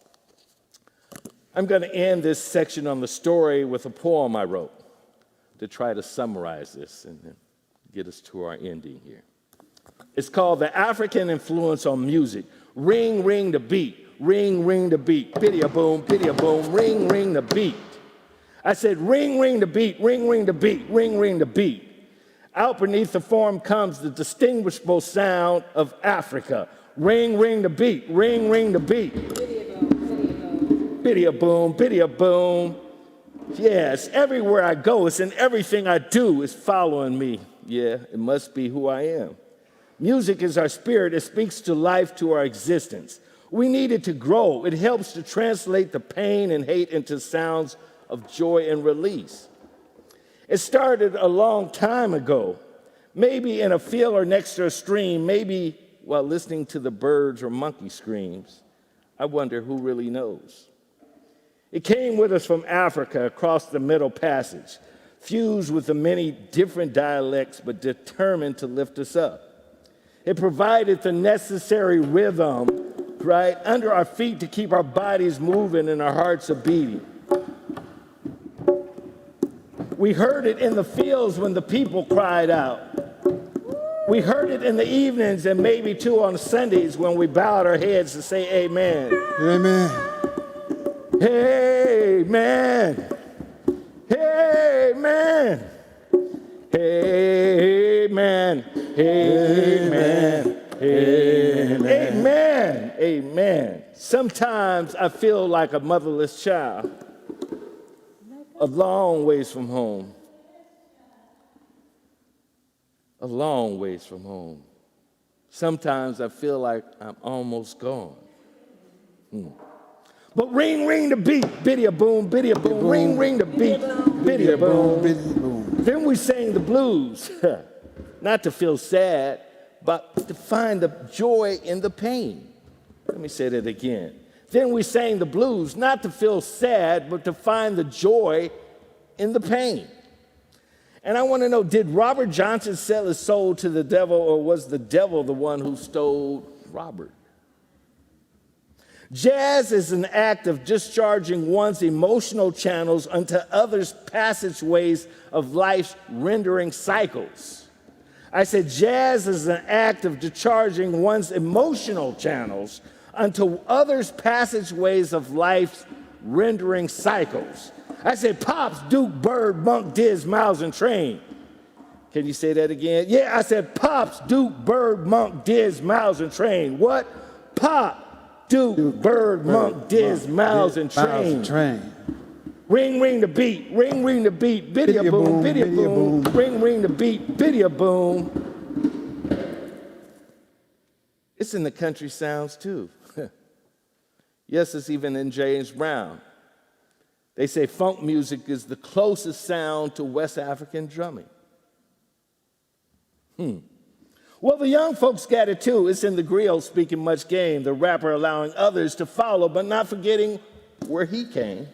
I'm going to end this section on the story with a poem I wrote to try to summarize this and then get us to our ending here. It's called The African Influence on Music. Ring, ring the beat. Ring, ring the beat. Biddy-a-boom, biddy-a-boom. Ring, ring the beat. I said, ring, ring the beat. Ring, ring the beat. Ring, ring the beat. Out beneath the form comes the distinguishable sound of Africa. Ring, ring the beat. Ring, ring the beat. Biddy-a-boom, biddy-a-boom. Yes, everywhere I go, it's in everything I do, it's following me. Yeah, it must be who I am. Music is our spirit. It speaks to life, to our existence. We need it to grow. It helps to translate the pain and hate into sounds of joy and release. It started a long time ago, maybe in a field or next to a stream, maybe while listening to the birds or monkey screams. I wonder who really knows. It came with us from Africa across the Middle Passage, fused with the many different dialects, but determined to lift us up. It provided the necessary rhythm, right, under our feet to keep our bodies moving and our hearts a-beating. We heard it in the fields when the people cried out. We heard it in the evenings and maybe too on Sundays when we bowed our heads to say amen. Amen. Amen. Amen. Amen. Amen. Amen. Amen. Amen. Sometimes I feel like a motherless child, a long ways from home. A long ways from home. Sometimes I feel like I'm almost gone. But ring, ring the beat, biddy-a-boom, biddy-a-boom, ring, ring the beat, biddy-a-boom. Then we sang the blues, not to feel sad, but to find the joy in the pain. Let me say that again. Then we sang the blues, not to feel sad, but to find the joy in the pain. And I want to know, did Robert Johnson sell his soul to the devil, or was the devil the one who stole Robert? Jazz is an act of discharging one's emotional channels onto others' passageways of life's rendering cycles. I said jazz is an act of discharging one's emotional channels onto others' passageways of life's rendering cycles. I said Pops, Duke, Bird, Monk, Diz, Miles, and Train. Can you say that again? Yeah, I said Pops, Duke, Bird, Monk, Diz, Miles, and Train. What? Pop, Duke, Bird, Monk, Diz, Miles, and Train. Ring, ring the beat, ring, ring the beat, biddy-a-boom, biddy-a-boom, ring, ring the beat, biddy-a-boom. It's in the country sounds too. Yes, it's even in James Brown. They say funk music is the closest sound to West African drumming. Well, the young folks got it too. It's in the griot speaking much game, the rapper allowing others to follow, but not forgetting where he came.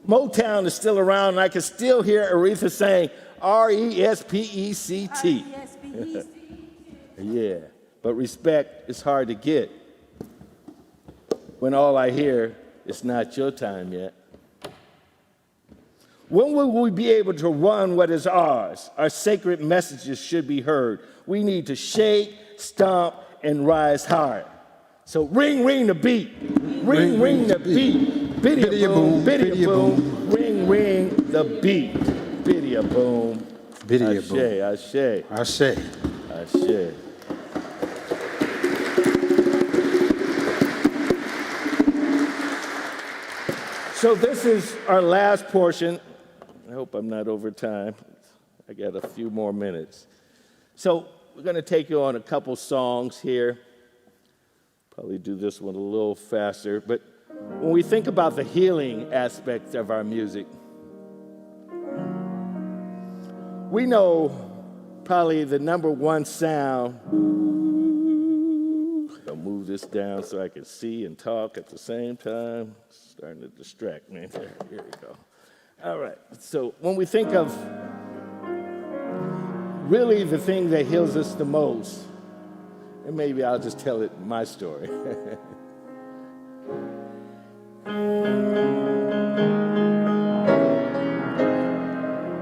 Motown is still around, and I can still hear Aretha saying R-E-S-P-E-C-T. Yeah, but respect is hard to get when all I hear is not your time yet. When will we be able to run what is ours? Our sacred messages should be heard. We need to shake, stomp, and rise hard. So ring, ring the beat. Ring, ring the beat. Biddy-a-boom, biddy-a-boom. Ring, ring the beat. Biddy-a-boom. Biddy a boom. Biddy a boom. Ashe. I say. Ashe. So this is our last portion. I hope I'm not over time. I got a few more minutes. So we're going to take you on a couple songs here. Probably do this one a little faster. But when we think about the healing aspect of our music, we know probably the number one sound. I'll move this down so I can see and talk at the same time. Starting to distract me. There, here we go. All right. So when we think of really the thing that heals us the most, and maybe I'll just tell it my story.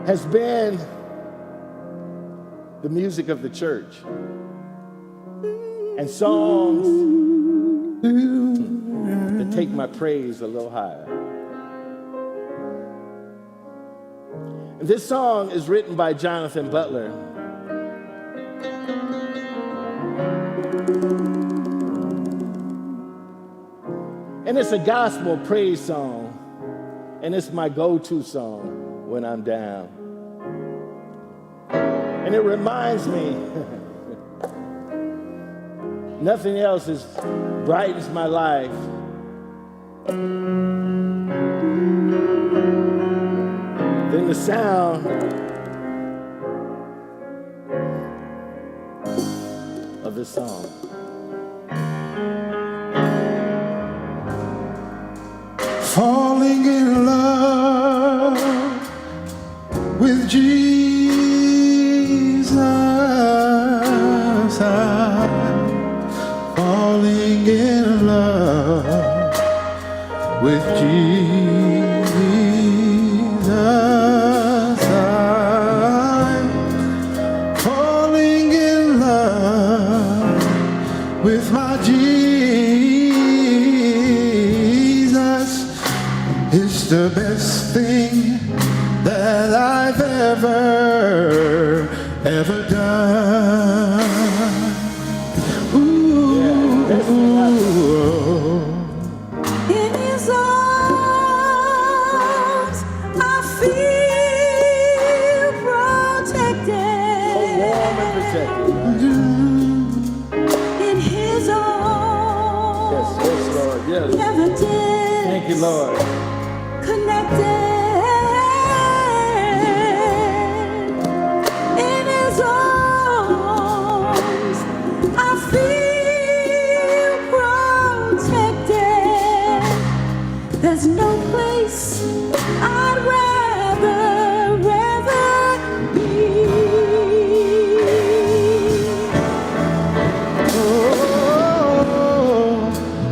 Has been the music of the church and songs that take my praise a little higher. And this song is written by Jonathan Butler. And it's a gospel praise song, and it's my go-to song when I'm down. And it reminds me, nothing else brightens my life than the sound of this song. Falling in love with Jesus. I'm falling in love with Jesus. I'm falling in love with my Jesus. It's the best thing that I've ever done. Ooh, In his arms, I feel protected. So warm and protected. In his arms, Yes, Lord, yes. never did. Thank you, Lord. Connected. In his arms, I feel protected. There's no place I'd rather be.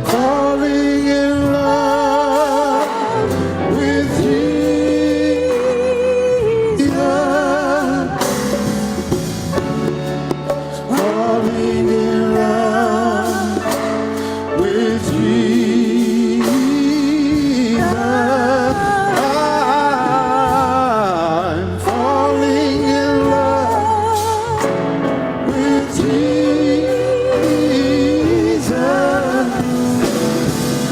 falling in love with Jesus. Falling in love with Jesus. I'm falling in love with Jesus.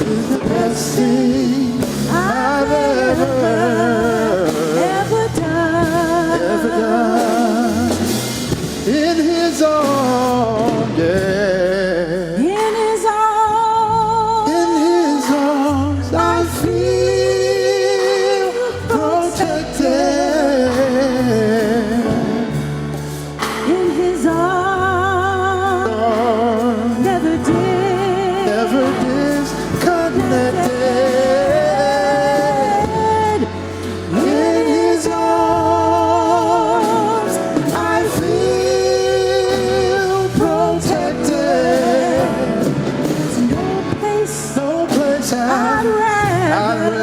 It's the best thing I've Ever done. ever done. In his arms, yeah. In his arms, In his arms, I feel protected. in his arms, never did. Never disconnected. In his arms, I feel protected. There's no place No place I'd I'd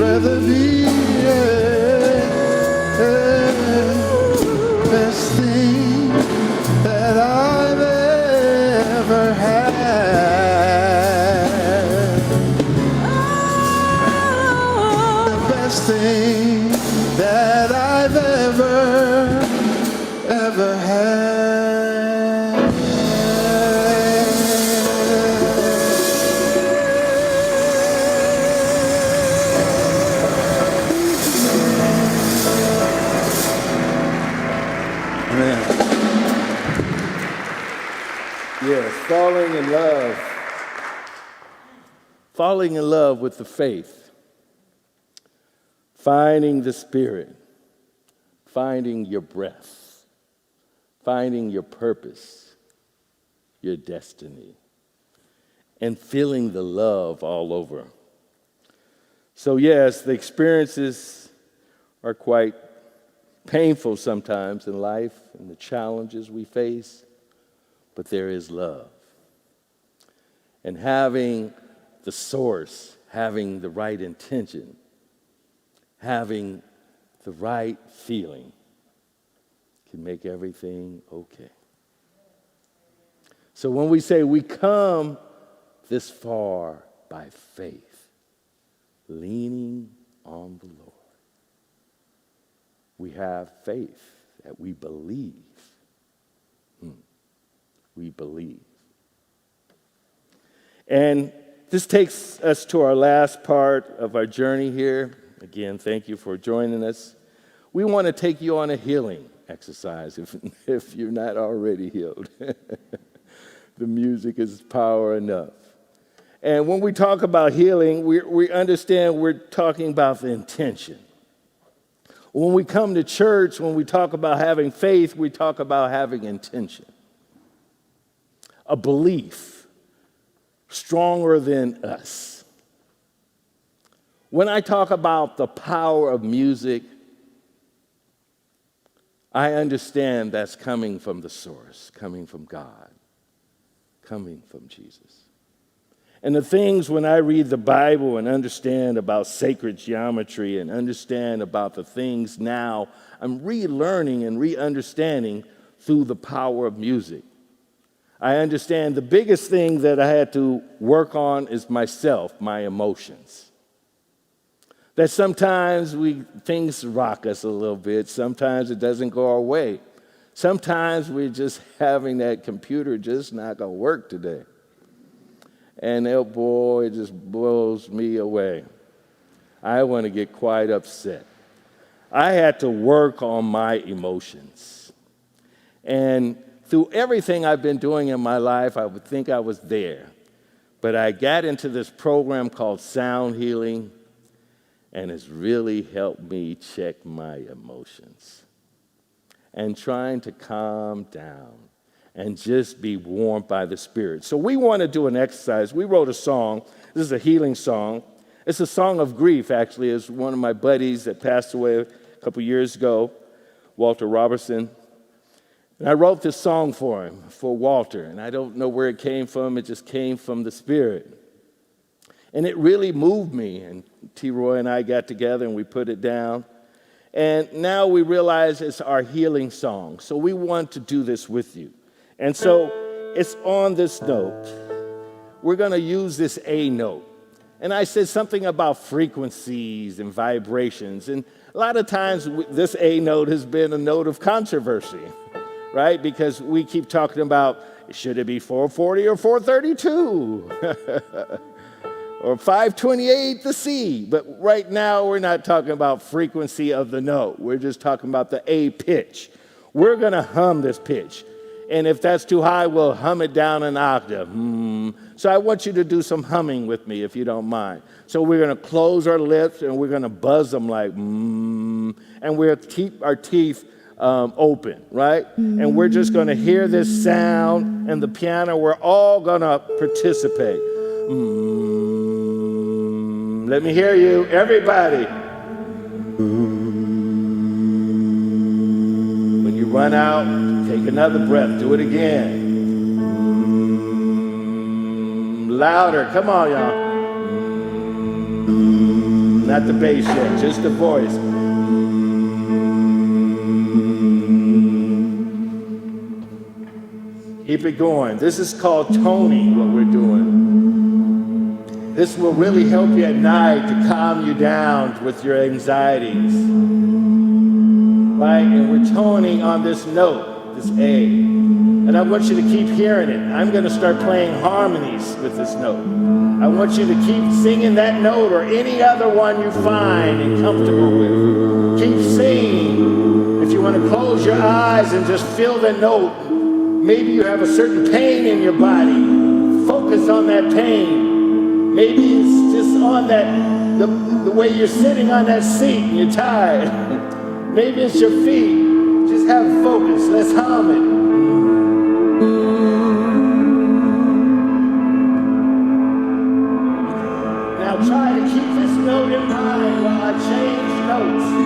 rather be. Best thing that I've ever had. Oh, The best thing falling in love. Falling in love with the faith. Finding the Spirit. Finding your breath. Finding your purpose. Your destiny. And feeling the love all over. So yes, the experiences are quite painful sometimes in life and the challenges we face, but there is love. And having the source, having the right intention, having the right feeling can make everything okay. So when we say we come this far by faith, leaning on the Lord, we have faith that we believe. We believe. And this takes us to our last part of our journey here. Again, thank you for joining us. We want to take you on a healing exercise if you're not already healed. The music is power enough. And when we talk about healing, we understand we're talking about the intention. When we come to church, when we talk about having faith, we talk about having intention. A belief stronger than us. When I talk about the power of music, I understand that's coming from the source, coming from God, coming from Jesus. And the things when I read the Bible and understand about sacred geometry and understand about the things now, I'm relearning and re-understanding through the power of music. I understand the biggest thing that I had to work on is myself, my emotions. That sometimes things rock us a little bit. Sometimes it doesn't go our way. Sometimes we're just having that computer just not going to work today. And oh boy, it just blows me away. I want to get quite upset. I had to work on my emotions. And through everything I've been doing in my life, I would think I was there. But I got into this program called Sound Healing, and it's really helped me check my emotions and trying to calm down and just be warmed by the Spirit. So we want to do an exercise. We wrote a song. This is a healing song. It's a song of grief, actually. It's one of my buddies that passed away a couple years ago, Walter Robertson. And I wrote this song for him, for Walter. And I don't know where it came from. It just came from the Spirit. And it really moved me. And T. Roy and I got together and we put it down. And now we realize it's our healing song. So we want to do this with you. And so it's on this note. We're going to use this A note. And I said something about frequencies and vibrations. And a lot of times this A note has been a note of controversy, right? Because we keep talking about, should it be 440 or 432? Or 528, the C. But right now, we're not talking about frequency of the note. We're just talking about the A pitch. We're going to hum this pitch. And if that's too high, we'll hum it down an octave. So I want you to do some humming with me, if you don't mind. So we're going to close our lips, and we're going to buzz them like, and we'll keep our teeth open, right? And we're just going to hear this sound and the piano. We're all going to participate. Let me hear you, everybody. When you run out, take another breath. Do it again. Louder. Come on, y'all. Not the bass yet, just the voice. Keep it going. This is called toning, what we're doing. This will really help you at night to calm you down with your anxieties. Right? And we're toning on this note, this A. And I want you to keep hearing it. I'm going to start playing harmonies with this note. I want you to keep singing that note or any other one you find and comfortable with. Keep singing. If you want to close your eyes and just feel the note, maybe you have a certain pain in your body. focus on that pain. Maybe it's just on that, the way you're sitting on that seat and you're tired. Maybe it's your feet. Just have focus. Let's hum it. Now try to keep this note in mind while I change notes.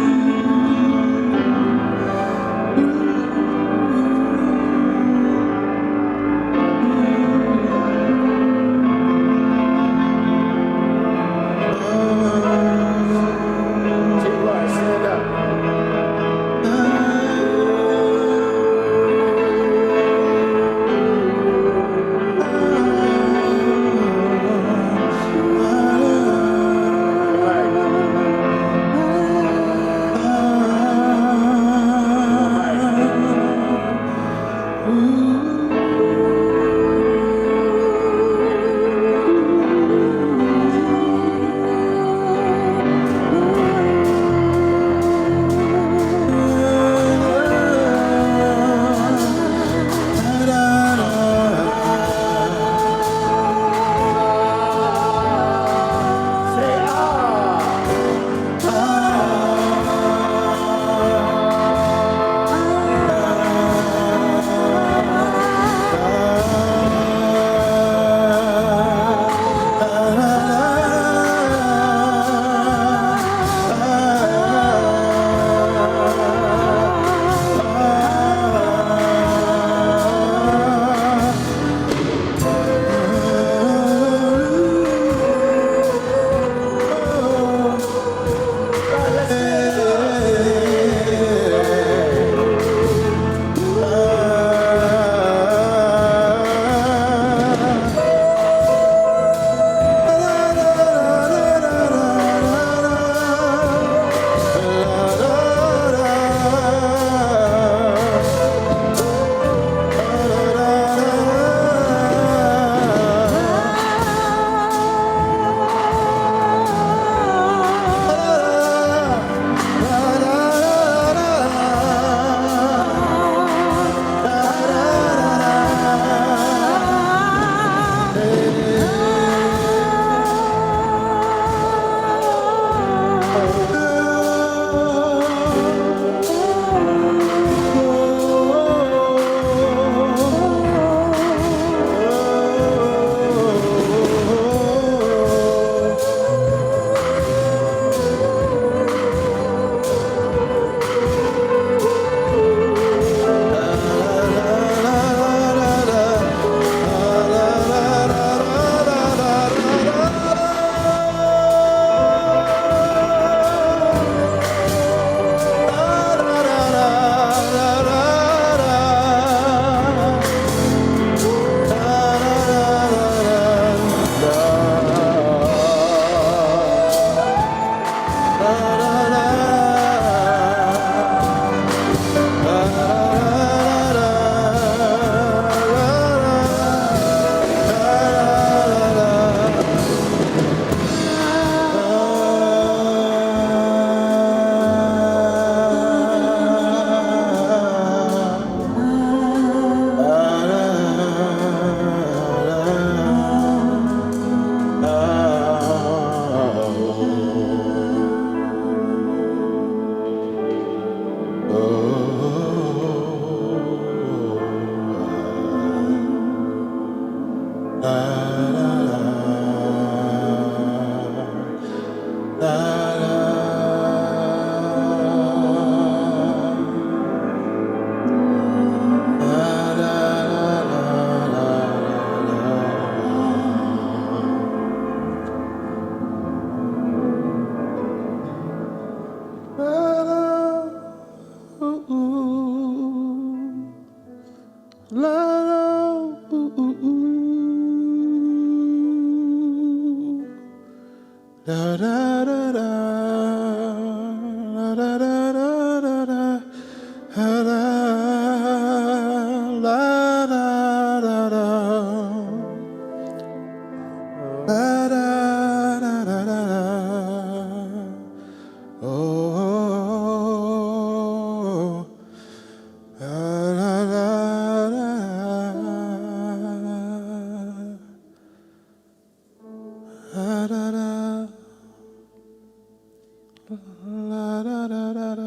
La, da, da, da, da.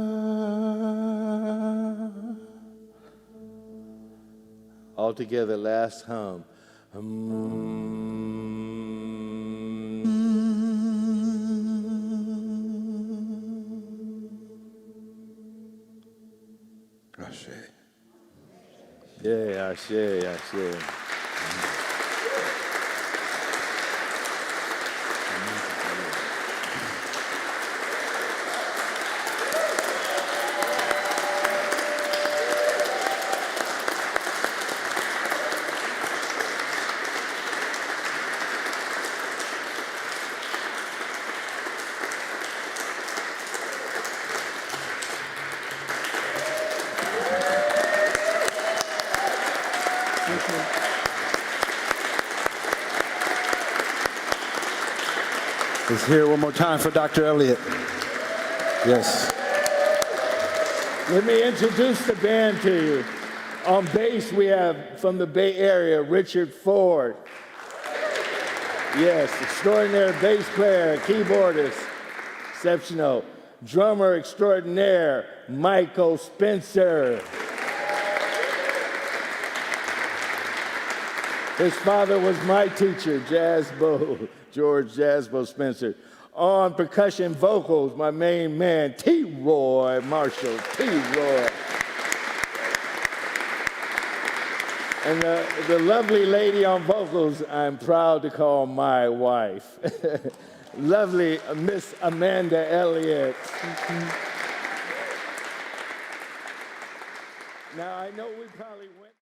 All together, last hum. Ashe. Yeah, ashe, ashe. Let's hear it one more time for Dr. Elliott. Yes. Let me introduce the band to you. On bass, we have, from the Bay Area, Richard Ford. Yes, extraordinary bass player, keyboardist, exceptional. Drummer extraordinaire, Michael Spencer. His father was my teacher, George Jazzbo Spencer. On percussion vocals, my main man, T-Roy Marshall, T-Roy. And the lovely lady on vocals, I'm proud to call my wife. Lovely Miss Amanda Elliott. Now, I know we probably went...